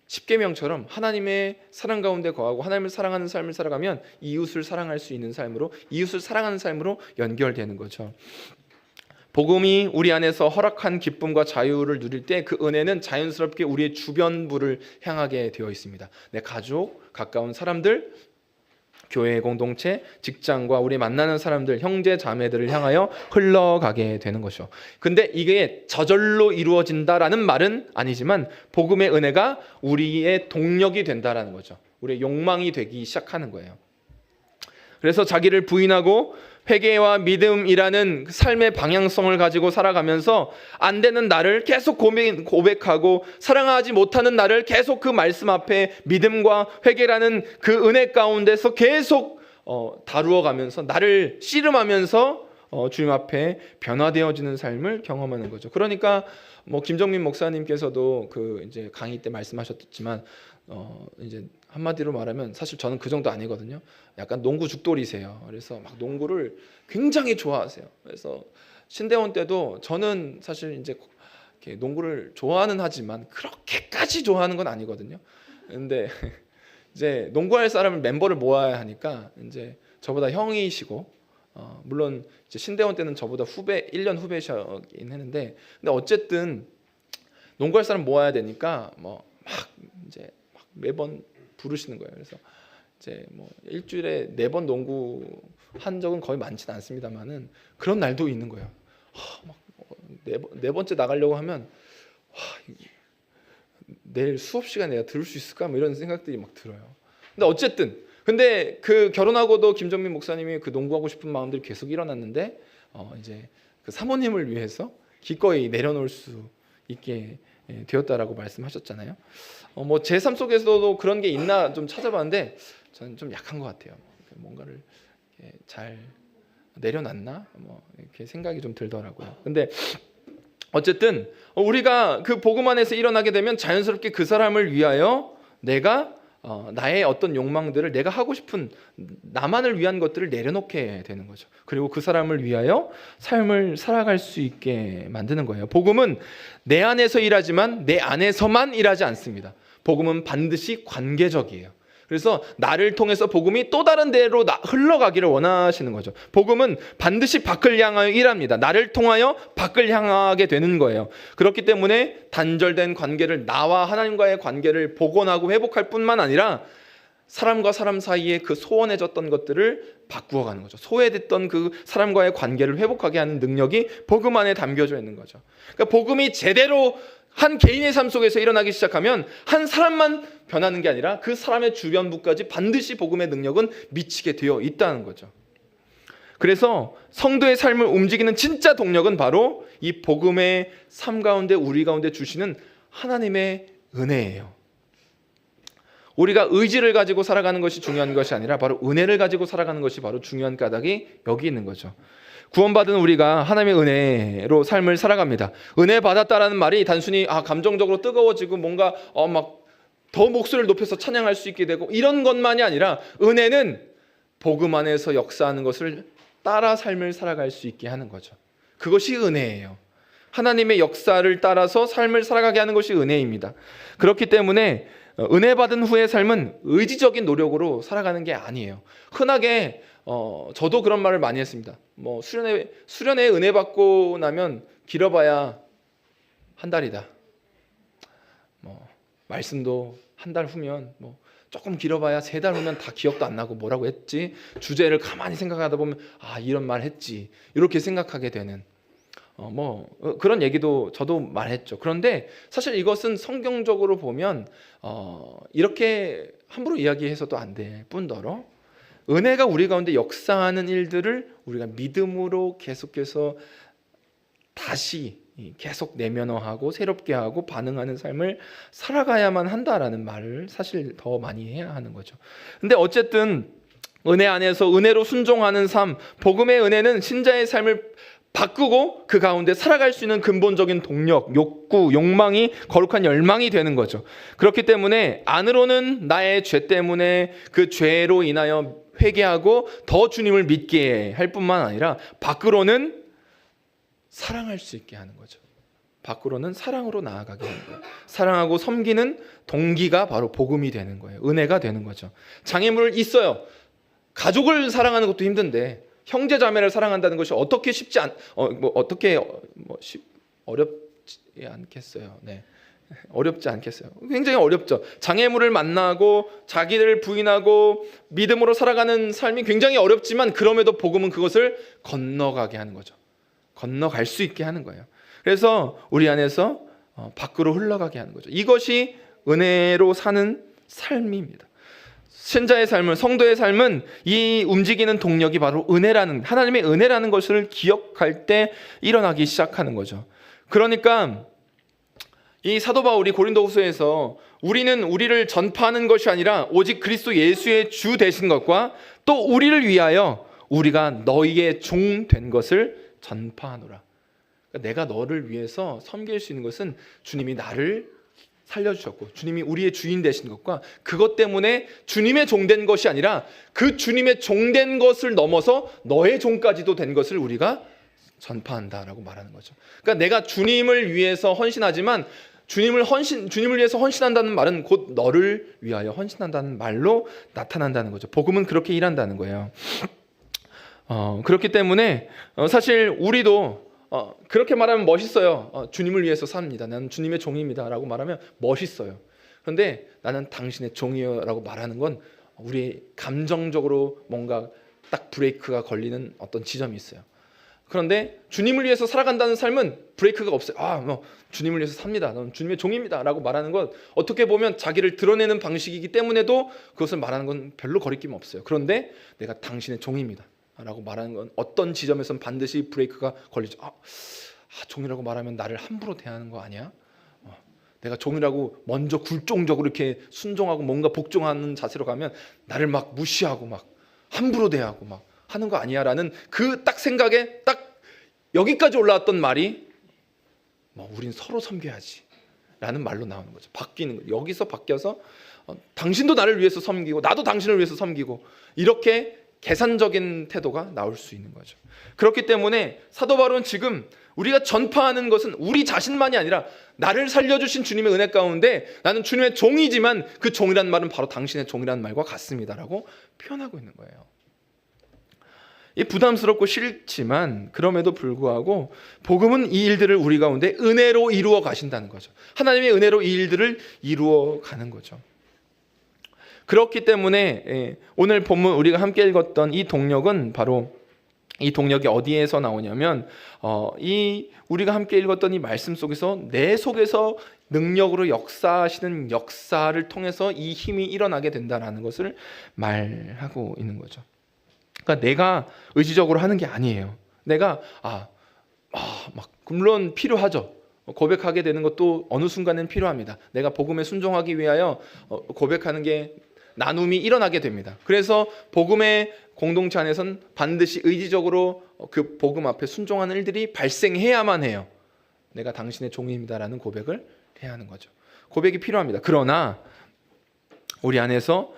십계명처럼 하나님의 사랑 가운데 거하고 하나님을 사랑하는 삶을 살아가면 이웃을 사랑할 수 있는 삶으로, 이웃을 사랑하는 삶으로 연결되는 거죠. 복음이 우리 안에서 허락한 기쁨과 자유를 누릴 때 그 은혜는 자연스럽게 우리의 주변부를 향하게 되어 있습니다. 내 가족, 가까운 사람들, 교회 공동체, 직장과 우리 만나는 사람들, 형제 자매들을 향하여 흘러가게 되는 것이죠. 근데 이게 저절로 이루어진다라는 말은 아니지만 복음의 은혜가 우리의 동력이 된다라는 거죠. 우리의 욕망이 되기 시작하는 거예요. 그래서 자기를 부인하고 회개와 믿음이라는 삶의 방향성을 가지고 살아가면서 안 되는 나를 계속 고백하고 사랑하지 못하는 나를 계속 그 말씀 앞에 믿음과 회개라는 그 은혜 가운데서 계속 다루어가면서 나를 씨름하면서 주님 앞에 변화되어지는 삶을 경험하는 거죠. 그러니까 김정민 목사님께서도 이제 강의 때 말씀하셨지만 이제 한마디로 말하면 사실 저는 그 정도 아니거든요. 약간 농구 죽돌이세요. 그래서 막 농구를 굉장히 좋아하세요. 그래서 신대원 때도 저는 사실 이제 농구를 좋아는 하지만 그렇게까지 좋아하는 건 아니거든요. 근데 이제 농구할 사람을 멤버를 모아야 하니까 이제 저보다 형이시고 물론 이제 신대원 때는 저보다 1년 후배시긴 했는데 근데 어쨌든 농구할 사람 모아야 되니까 막 매번 부르시는 거예요. 그래서 이제 일주일에 4번 농구 한 적은 거의 많지는 않습니다만은 그런 날도 있는 거예요. 네 번째 나가려고 하면 내일 수업 시간에 내가 들을 수 있을까? 이런 생각들이 막 들어요. 근데 어쨌든 그 결혼하고도 김정민 목사님이 그 농구하고 싶은 마음들이 계속 일어났는데 이제 그 사모님을 위해서 기꺼이 내려놓을 수 있게 되었다라고 말씀하셨잖아요. 제 삶 속에서도 그런 게 있나 좀 찾아봤는데 저는 좀 약한 것 같아요. 뭔가를 잘 내려놨나 이렇게 생각이 좀 들더라고요. 근데 어쨌든 우리가 그 복음 안에서 일어나게 되면 자연스럽게 그 사람을 위하여 내가 나의 어떤 욕망들을 내가 하고 싶은 나만을 위한 것들을 내려놓게 되는 거죠. 그리고 그 사람을 위하여 삶을 살아갈 수 있게 만드는 거예요. 복음은 내 안에서 일하지만 내 안에서만 일하지 않습니다. 복음은 반드시 관계적이에요. 그래서 나를 통해서 복음이 또 다른 데로 흘러가기를 원하시는 거죠. 복음은 반드시 밖을 향하여 일합니다. 나를 통하여 밖을 향하게 되는 거예요. 그렇기 때문에 단절된 관계를, 나와 하나님과의 관계를 복원하고 회복할 뿐만 아니라 사람과 사람 사이에 그 소원해졌던 것들을 바꾸어가는 거죠. 소외됐던 그 사람과의 관계를 회복하게 하는 능력이 복음 안에 담겨져 있는 거죠. 그러니까 복음이 제대로 한 개인의 삶 속에서 일어나기 시작하면 한 사람만 변하는 게 아니라 그 사람의 주변부까지 반드시 복음의 능력은 미치게 되어 있다는 거죠. 그래서 성도의 삶을 움직이는 진짜 동력은 바로 이 복음의 삶 가운데 우리 가운데 주시는 하나님의 은혜예요. 우리가 의지를 가지고 살아가는 것이 중요한 것이 아니라 바로 은혜를 가지고 살아가는 것이 바로 중요한 까닭이 여기 있는 거죠. 구원받은 우리가 하나님의 은혜로 삶을 살아갑니다. 은혜 받았다라는 말이 단순히 감정적으로 뜨거워지고 뭔가 막 더 목소리를 높여서 찬양할 수 있게 되고 이런 것만이 아니라, 은혜는 복음 안에서 역사하는 것을 따라 삶을 살아갈 수 있게 하는 거죠. 그것이 은혜예요. 하나님의 역사를 따라서 삶을 살아가게 하는 것이 은혜입니다. 그렇기 때문에 은혜 받은 후의 삶은 의지적인 노력으로 살아가는 게 아니에요. 흔하게 저도 그런 말을 많이 했습니다. 수련회 은혜 받고 나면 길어봐야 한 달이다. 말씀도 한 달 후면 조금 길어봐야 3달 후면 다 기억도 안 나고 뭐라고 했지, 주제를 가만히 생각하다 보면 이런 말 했지, 이렇게 생각하게 되는 그런 얘기도 저도 말했죠. 그런데 사실 이것은 성경적으로 보면 이렇게 함부로 이야기해서도 안 될 뿐더러, 은혜가 우리 가운데 역사하는 일들을 우리가 믿음으로 계속해서 다시 계속 내면화하고 새롭게 하고 반응하는 삶을 살아가야만 한다라는 말을 사실 더 많이 해야 하는 거죠. 근데 어쨌든 은혜 안에서 은혜로 순종하는 삶, 복음의 은혜는 신자의 삶을 바꾸고 그 가운데 살아갈 수 있는 근본적인 동력, 욕구, 욕망이 거룩한 열망이 되는 거죠. 그렇기 때문에 안으로는 나의 죄 때문에 그 죄로 인하여 회개하고 더 주님을 믿게 할 뿐만 아니라 밖으로는 사랑할 수 있게 하는 거죠. 밖으로는 사랑으로 나아가게 하는 거예요. 사랑하고 섬기는 동기가 바로 복음이 되는 거예요. 은혜가 되는 거죠. 장애물을 있어요. 가족을 사랑하는 것도 힘든데 형제 자매를 사랑한다는 것이 어떻게 어렵지 않겠어요. 네. 어렵지 않겠어요. 굉장히 어렵죠. 장애물을 만나고 자기를 부인하고 믿음으로 살아가는 삶이 굉장히 어렵지만, 그럼에도 복음은 그것을 건너가게 하는 거죠. 건너갈 수 있게 하는 거예요. 그래서 우리 안에서 밖으로 흘러가게 하는 거죠. 이것이 은혜로 사는 삶입니다. 신자의 삶은, 성도의 삶은 이 움직이는 동력이 바로 하나님의 은혜라는 것을 기억할 때 일어나기 시작하는 거죠. 그러니까 이 사도 바울이 고린도후서에서 우리는 우리를 전파하는 것이 아니라 오직 그리스도 예수의 주 되신 것과 또 우리를 위하여 우리가 너희의 종 된 것을 전파하노라. 그러니까 내가 너를 위해서 섬길 수 있는 것은 주님이 나를 살려주셨고 주님이 우리의 주인 되신 것과 그것 때문에 주님의 종된 것이 아니라 그 주님의 종된 것을 넘어서 너의 종까지도 된 것을 우리가 전파한다라고 말하는 거죠. 그러니까 내가 주님을 위해서 헌신하지만 주님을 위해서 헌신한다는 말은 곧 너를 위하여 헌신한다는 말로 나타난다는 거죠. 복음은 그렇게 일한다는 거예요. 그렇기 때문에 사실 우리도 그렇게 말하면 멋있어요. 주님을 위해서 삽니다. 나는 주님의 종입니다 라고 말하면 멋있어요. 그런데 나는 당신의 종이요 라고 말하는 건 우리 감정적으로 뭔가 딱 브레이크가 걸리는 어떤 지점이 있어요. 그런데 주님을 위해서 살아간다는 삶은 브레이크가 없어요. 주님을 위해서 삽니다. 넌 주님의 종입니다 라고 말하는 건 어떻게 보면 자기를 드러내는 방식이기 때문에도 그것을 말하는 건 별로 거리낌 없어요. 그런데 내가 당신의 종입니다 라고 말하는 건 어떤 지점에서는 반드시 브레이크가 걸리죠. 종이라고 말하면 나를 함부로 대하는 거 아니야? 내가 종이라고 먼저 굴종적으로 이렇게 순종하고 뭔가 복종하는 자세로 가면 나를 막 무시하고 막 함부로 대하고 막 하는 거 아니야? 라는 그 딱 생각에 딱 여기까지 올라왔던 말이 우린 서로 섬겨야지 라는 말로 나오는 거죠. 바뀌는 거예요. 여기서 바뀌어서 당신도 나를 위해서 섬기고 나도 당신을 위해서 섬기고 이렇게 계산적인 태도가 나올 수 있는 거죠. 그렇기 때문에 사도 바울은 지금 우리가 전파하는 것은 우리 자신만이 아니라 나를 살려주신 주님의 은혜 가운데 나는 주님의 종이지만 그 종이라는 말은 바로 당신의 종이라는 말과 같습니다라고 표현하고 있는 거예요. 이 부담스럽고 싫지만 그럼에도 불구하고 복음은 이 일들을 우리 가운데 은혜로 이루어 가신다는 거죠. 하나님의 은혜로 이 일들을 이루어 가는 거죠. 그렇기 때문에 오늘 본문 우리가 함께 읽었던 이 동력은 바로 이 동력이 어디에서 나오냐면 이 우리가 함께 읽었던 이 말씀 속에서 내 속에서 능력으로 역사하시는 역사를 통해서 이 힘이 일어나게 된다는 것을 말하고 있는 거죠. 그러니까 내가 의지적으로 하는 게 아니에요. 내가 물론 필요하죠. 고백하게 되는 것도 어느 순간은 필요합니다. 내가 복음에 순종하기 위하여 고백하는 게 나눔이 일어나게 됩니다. 그래서 복음의 공동체 안에선 반드시 의지적으로 그 복음 앞에 순종하는 일들이 발생해야만 해요. 내가 당신의 종입니다라는 고백을 해야 하는 거죠. 고백이 필요합니다. 그러나 우리 안에서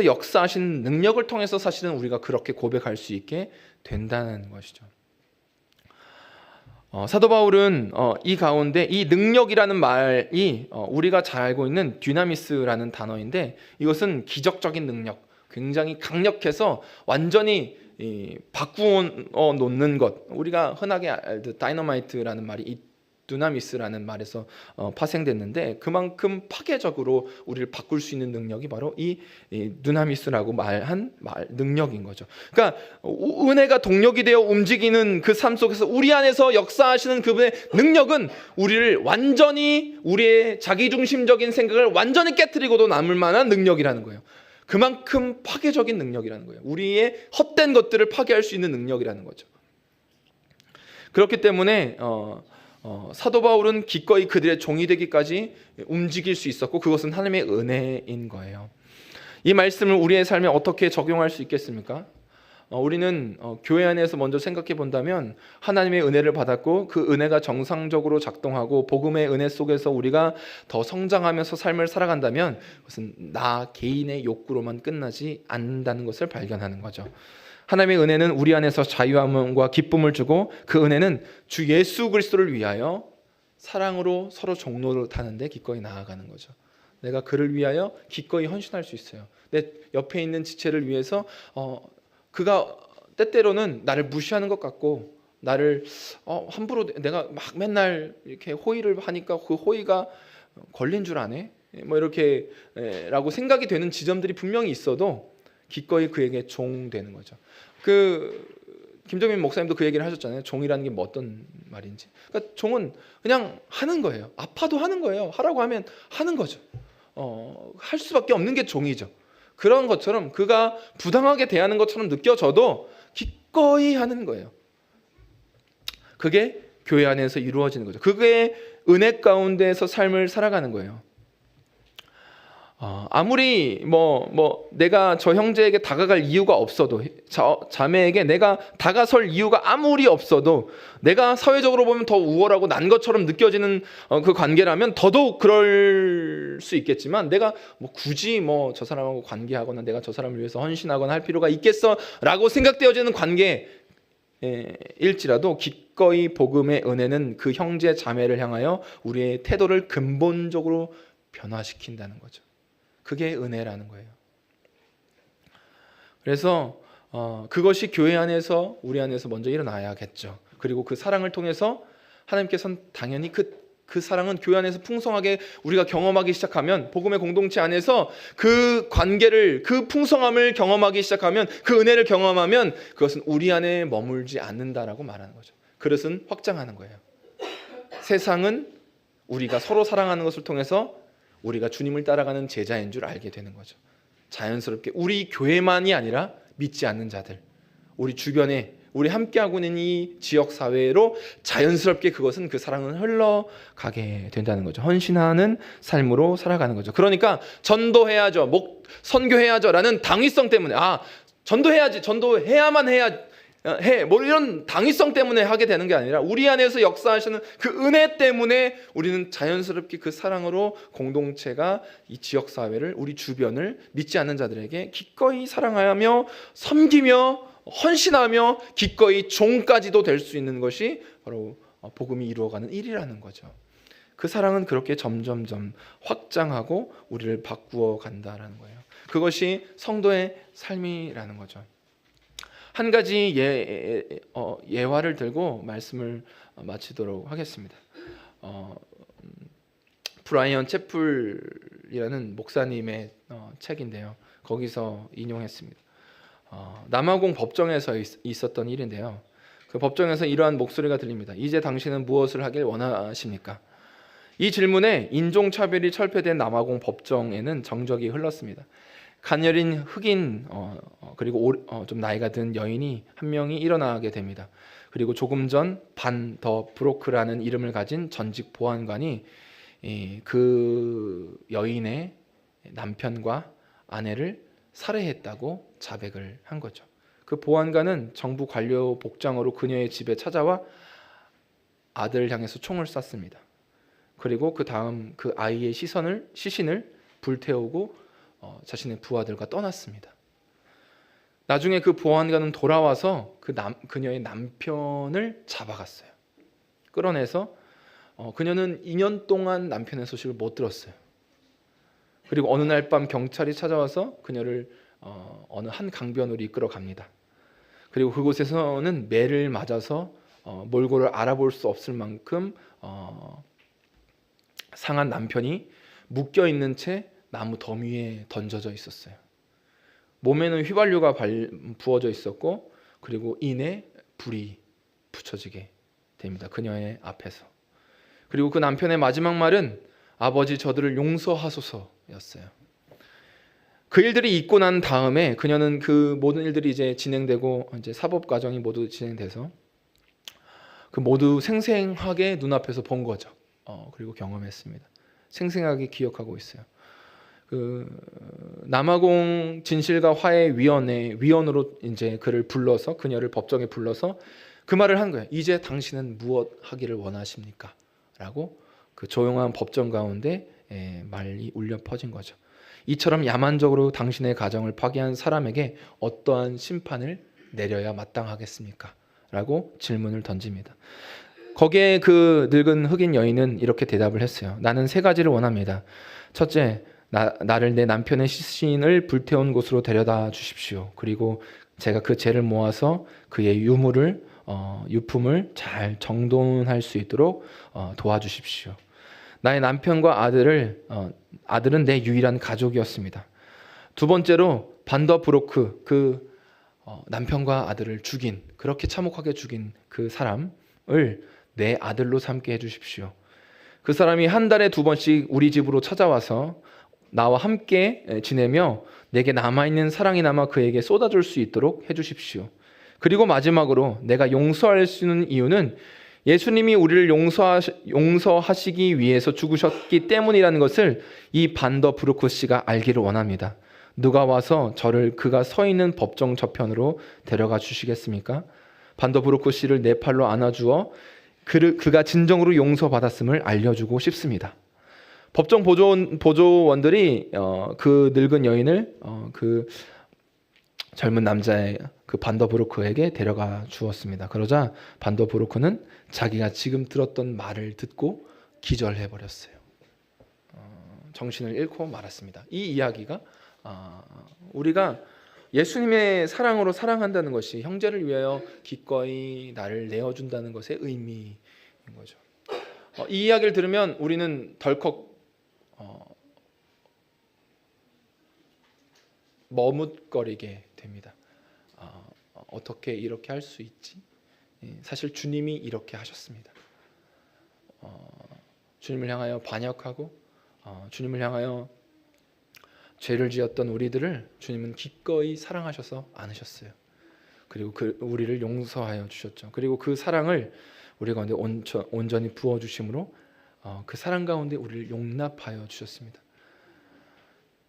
역사하신 능력을 통해서 사실은 우리가 그렇게 고백할 수 있게 된다는 것이죠. 사도 바울은 이 가운데 이 능력이라는 말이 우리가 잘 알고 있는 dynamis라는 단어인데, 이것은 기적적인 능력, 굉장히 강력해서 완전히 바꾸어 놓는 것, 우리가 흔하게 알듯 다이너마이트라는 말이 이 dynamis라는 말에서 파생됐는데, 그만큼 파괴적으로 우리를 바꿀 수 있는 능력이 바로 이 dynamis라고 말한 능력인 거죠. 그러니까 은혜가 동력이 되어 움직이는 그 삶 속에서 우리 안에서 역사하시는 그분의 능력은 우리를 완전히, 우리의 자기중심적인 생각을 완전히 깨트리고도 남을 만한 능력이라는 거예요. 그만큼 파괴적인 능력이라는 거예요. 우리의 헛된 것들을 파괴할 수 있는 능력이라는 거죠. 그렇기 때문에 사도 바울은 기꺼이 그들의 종이 되기까지 움직일 수 있었고, 그것은 하나님의 은혜인 거예요. 이 말씀을 우리의 삶에 어떻게 적용할 수 있겠습니까? 우리는 교회 안에서 먼저 생각해 본다면, 하나님의 은혜를 받았고 그 은혜가 정상적으로 작동하고 복음의 은혜 속에서 우리가 더 성장하면서 삶을 살아간다면, 그것은 나 개인의 욕구로만 끝나지 않는다는 것을 발견하는 거죠. 하나님의 은혜는 우리 안에서 자유함과 기쁨을 주고, 그 은혜는 주 예수 그리스도를 위하여 사랑으로 서로 종로를 타는데 기꺼이 나아가는 거죠. 내가 그를 위하여 기꺼이 헌신할 수 있어요. 내 옆에 있는 지체를 위해서 그가 때때로는 나를 무시하는 것 같고, 나를 함부로 내가 막 맨날 이렇게 호의를 하니까 그 호의가 걸린 줄 아네? 뭐 이렇게 라고 생각이 되는 지점들이 분명히 있어도 기꺼이 그에게 종 되는 거죠. 김정민 목사님도 그 얘기를 하셨잖아요. 종이라는 게 뭐 어떤 말인지. 그러니까 종은 그냥 하는 거예요. 아파도 하는 거예요. 하라고 하면 하는 거죠. 할 수밖에 없는 게 종이죠. 그런 것처럼 그가 부당하게 대하는 것처럼 느껴져도 기꺼이 하는 거예요. 그게 교회 안에서 이루어지는 거죠. 그게 은혜 가운데서 삶을 살아가는 거예요. 아무리 내가 저 형제에게 다가갈 이유가 없어도, 자매에게 내가 다가설 이유가 아무리 없어도, 내가 사회적으로 보면 더 우월하고 난 것처럼 느껴지는 그 관계라면 더더욱 그럴 수 있겠지만, 내가 굳이 저 사람하고 관계하거나 내가 저 사람을 위해서 헌신하거나 할 필요가 있겠어라고 생각되어지는 관계일지라도 기꺼이 복음의 은혜는 그 형제 자매를 향하여 우리의 태도를 근본적으로 변화시킨다는 거죠. 그게 은혜라는 거예요. 그래서 그것이 교회 안에서, 우리 안에서 먼저 일어나야겠죠. 그리고 그 사랑을 통해서 하나님께서는 당연히 그 사랑은 교회 안에서 풍성하게 우리가 경험하기 시작하면, 복음의 공동체 안에서 그 관계를, 그 풍성함을 경험하기 시작하면, 그 은혜를 경험하면 그것은 우리 안에 머물지 않는다라고 말하는 거죠. 그것은 확장하는 거예요. 세상은 우리가 서로 사랑하는 것을 통해서 우리가 주님을 따라가는 제자인 줄 알게 되는 거죠. 자연스럽게 우리 교회만이 아니라 믿지 않는 자들, 우리 주변에, 우리 함께하고 있는 이 지역 사회로 자연스럽게 그것은, 그 사랑은 흘러가게 된다는 거죠. 헌신하는 삶으로 살아가는 거죠. 그러니까 전도해야죠, 선교해야죠 라는 당위성 때문에, 전도해야지, 전도해야만 해 이런 당위성 때문에 하게 되는 게 아니라, 우리 안에서 역사하시는 그 은혜 때문에 우리는 자연스럽게 그 사랑으로 공동체가 이 지역사회를, 우리 주변을 믿지 않는 자들에게 기꺼이 사랑하며 섬기며 헌신하며 기꺼이 종까지도 될 수 있는 것이 바로 복음이 이루어가는 일이라는 거죠. 그 사랑은 그렇게 점점점 확장하고 우리를 바꾸어 간다라는 거예요. 그것이 성도의 삶이라는 거죠. 한 가지 예화를 들고 말씀을 마치도록 하겠습니다. 브라이언 채플이라는 목사님의 책인데요. 거기서 인용했습니다. 남아공 법정에서 있었던 일인데요. 그 법정에서 이러한 목소리가 들립니다. 이제 당신은 무엇을 하길 원하십니까? 이 질문에 인종차별이 철폐된 남아공 법정에는 정적이 흘렀습니다. 가녀린 흑인 그리고 좀 나이가 든 여인이 한 명이 일어나게 됩니다. 그리고 조금 전 반 더 브로크라는 이름을 가진 전직 보안관이 그 여인의 남편과 아내를 살해했다고 자백을 한 거죠. 그 보안관은 정부 관료 복장으로 그녀의 집에 찾아와 아들을 향해서 총을 쐈습니다. 그리고 그 다음 그 아이의 시신을 불태우고 자신의 부하들과 떠났습니다. 나중에 그 보안관은 돌아와서 그녀의 남편을 잡아갔어요. 끌어내서 그녀는 2년 동안 남편의 소식을 못 들었어요. 그리고 어느 날 밤 경찰이 찾아와서 그녀를 어느 한 강변으로 이끌어 갑니다. 그리고 그곳에서는 매를 맞아서 몰골을 알아볼 수 없을 만큼 상한 남편이 묶여 있는 채 나무 더미에 던져져 있었어요. 몸에는 휘발유가 부어져 있었고, 그리고 이내 불이 붙여지게 됩니다. 그녀의 앞에서. 그리고 그 남편의 마지막 말은 아버지 저들을 용서하소서였어요. 그 일들이 있고 난 다음에 그녀는 그 모든 일들이 이제 진행되고 이제 사법 과정이 모두 진행돼서 그 모두 생생하게 눈앞에서 본 거죠. 그리고 경험했습니다. 생생하게 기억하고 있어요. 그 남아공 진실과 화해 위원으로 이제 그녀를 법정에 불러서 그 말을 한 거예요. 이제 당신은 무엇 하기를 원하십니까? 라고 그 조용한 법정 가운데 말이 울려 퍼진 거죠. 이처럼 야만적으로 당신의 가정을 파괴한 사람에게 어떠한 심판을 내려야 마땅하겠습니까? 라고 질문을 던집니다. 거기에 그 늙은 흑인 여인은 이렇게 대답을 했어요. 나는 3가지를 원합니다. 첫째, 나를 내 남편의 시신을 불태운 곳으로 데려다 주십시오. 그리고 제가 그 재를 모아서 그의 유품을 잘 정돈할 수 있도록 도와주십시오. 나의 남편과 아들은 내 유일한 가족이었습니다. 두 번째로 반더 브로크, 그 남편과 아들을 그렇게 참혹하게 죽인 그 사람을 내 아들로 삼게 해주십시오. 그 사람이 한 달에 2번씩 우리 집으로 찾아와서 나와 함께 지내며 내게 남아있는 사랑이 남아 그에게 쏟아줄 수 있도록 해주십시오. 그리고 마지막으로 내가 용서할 수 있는 이유는 예수님이 우리를 용서하시기 위해서 죽으셨기 때문이라는 것을 이 반더 브루크 씨가 알기를 원합니다. 누가 와서 저를 그가 서 있는 법정 저편으로 데려가 주시겠습니까? 반더 브루크 씨를 내 팔로 안아주어 그가 진정으로 용서받았음을 알려주고 싶습니다. 법정 보조원들이 그 늙은 여인을 그 젊은 남자의 그 반더 브로크에게 데려가 주었습니다. 그러자 반더 브로크는 자기가 지금 들었던 말을 듣고 기절해 버렸어요. 정신을 잃고 말았습니다. 이 이야기가 우리가 예수님의 사랑으로 사랑한다는 것이 형제를 위하여 기꺼이 나를 내어준다는 것의 의미인 거죠. 이 이야기를 들으면 우리는 덜컥 머뭇거리게 됩니다. 어떻게 이렇게 할 수 있지? 사실 주님이 이렇게 하셨습니다. 주님을 향하여 반역하고 주님을 향하여 죄를 지었던 우리들을 주님은 기꺼이 사랑하셔서 안으셨어요. 그리고 우리를 용서하여 주셨죠. 그리고 그 사랑을 우리 가운데 온전히 부어주심으로 그 사랑 가운데 우리를 용납하여 주셨습니다.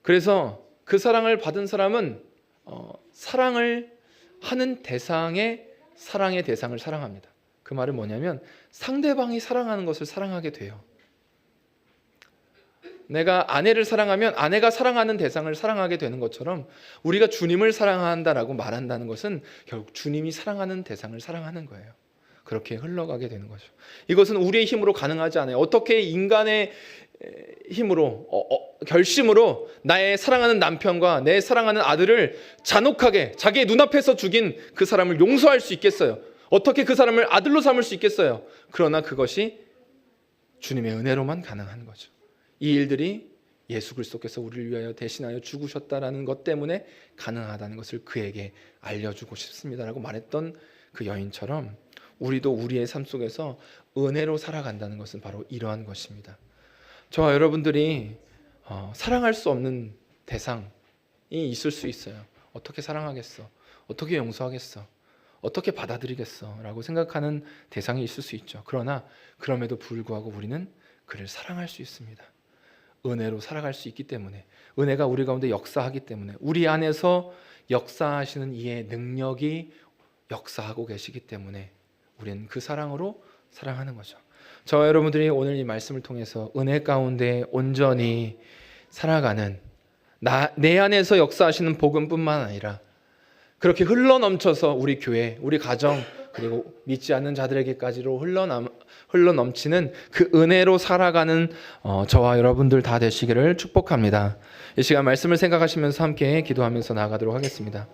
그래서 그 사랑을 받은 사람은 사랑을 하는 대상의 사랑의 대상을 사랑합니다. 그 말은 뭐냐면 상대방이 사랑하는 것을 사랑하게 돼요. 내가 아내를 사랑하면 아내가 사랑하는 대상을 사랑하게 되는 것처럼 우리가 주님을 사랑한다라고 말한다는 것은 결국 주님이 사랑하는 대상을 사랑하는 거예요. 그렇게 흘러가게 되는 거죠. 이것은 우리의 힘으로 가능하지 않아요. 어떻게 인간의 힘으로 결심으로 나의 사랑하는 남편과 내 사랑하는 아들을 잔혹하게 자기의 눈앞에서 죽인 그 사람을 용서할 수 있겠어요? 어떻게 그 사람을 아들로 삼을 수 있겠어요? 그러나 그것이 주님의 은혜로만 가능한 거죠. 이 일들이 예수 그리스도께서 우리를 위하여 대신하여 죽으셨다라는 것 때문에 가능하다는 것을 그에게 알려주고 싶습니다라고 말했던 그 여인처럼 우리도 우리의 삶 속에서 은혜로 살아간다는 것은 바로 이러한 것입니다. 저와 여러분들이 사랑할 수 없는 대상이 있을 수 있어요. 어떻게 사랑하겠어? 어떻게 용서하겠어? 어떻게 받아들이겠어 라고 생각하는 대상이 있을 수 있죠. 그러나 그럼에도 불구하고 우리는 그를 사랑할 수 있습니다. 은혜로 살아갈 수 있기 때문에, 은혜가 우리 가운데 역사하기 때문에, 우리 안에서 역사하시는 이의 능력이 역사하고 계시기 때문에 우리는 그 사랑으로 사랑하는 거죠. 저와 여러분들이 오늘 이 말씀을 통해서 은혜 가운데 온전히 살아가는, 내 안에서 역사하시는 복음뿐만 아니라 그렇게 흘러넘쳐서 우리 교회, 우리 가정, 그리고 믿지 않는 자들에게까지로 흘러넘치는 그 은혜로 살아가는 저와 여러분들 다 되시기를 축복합니다. 이 시간 말씀을 생각하시면서 함께 기도하면서 나아가도록 하겠습니다.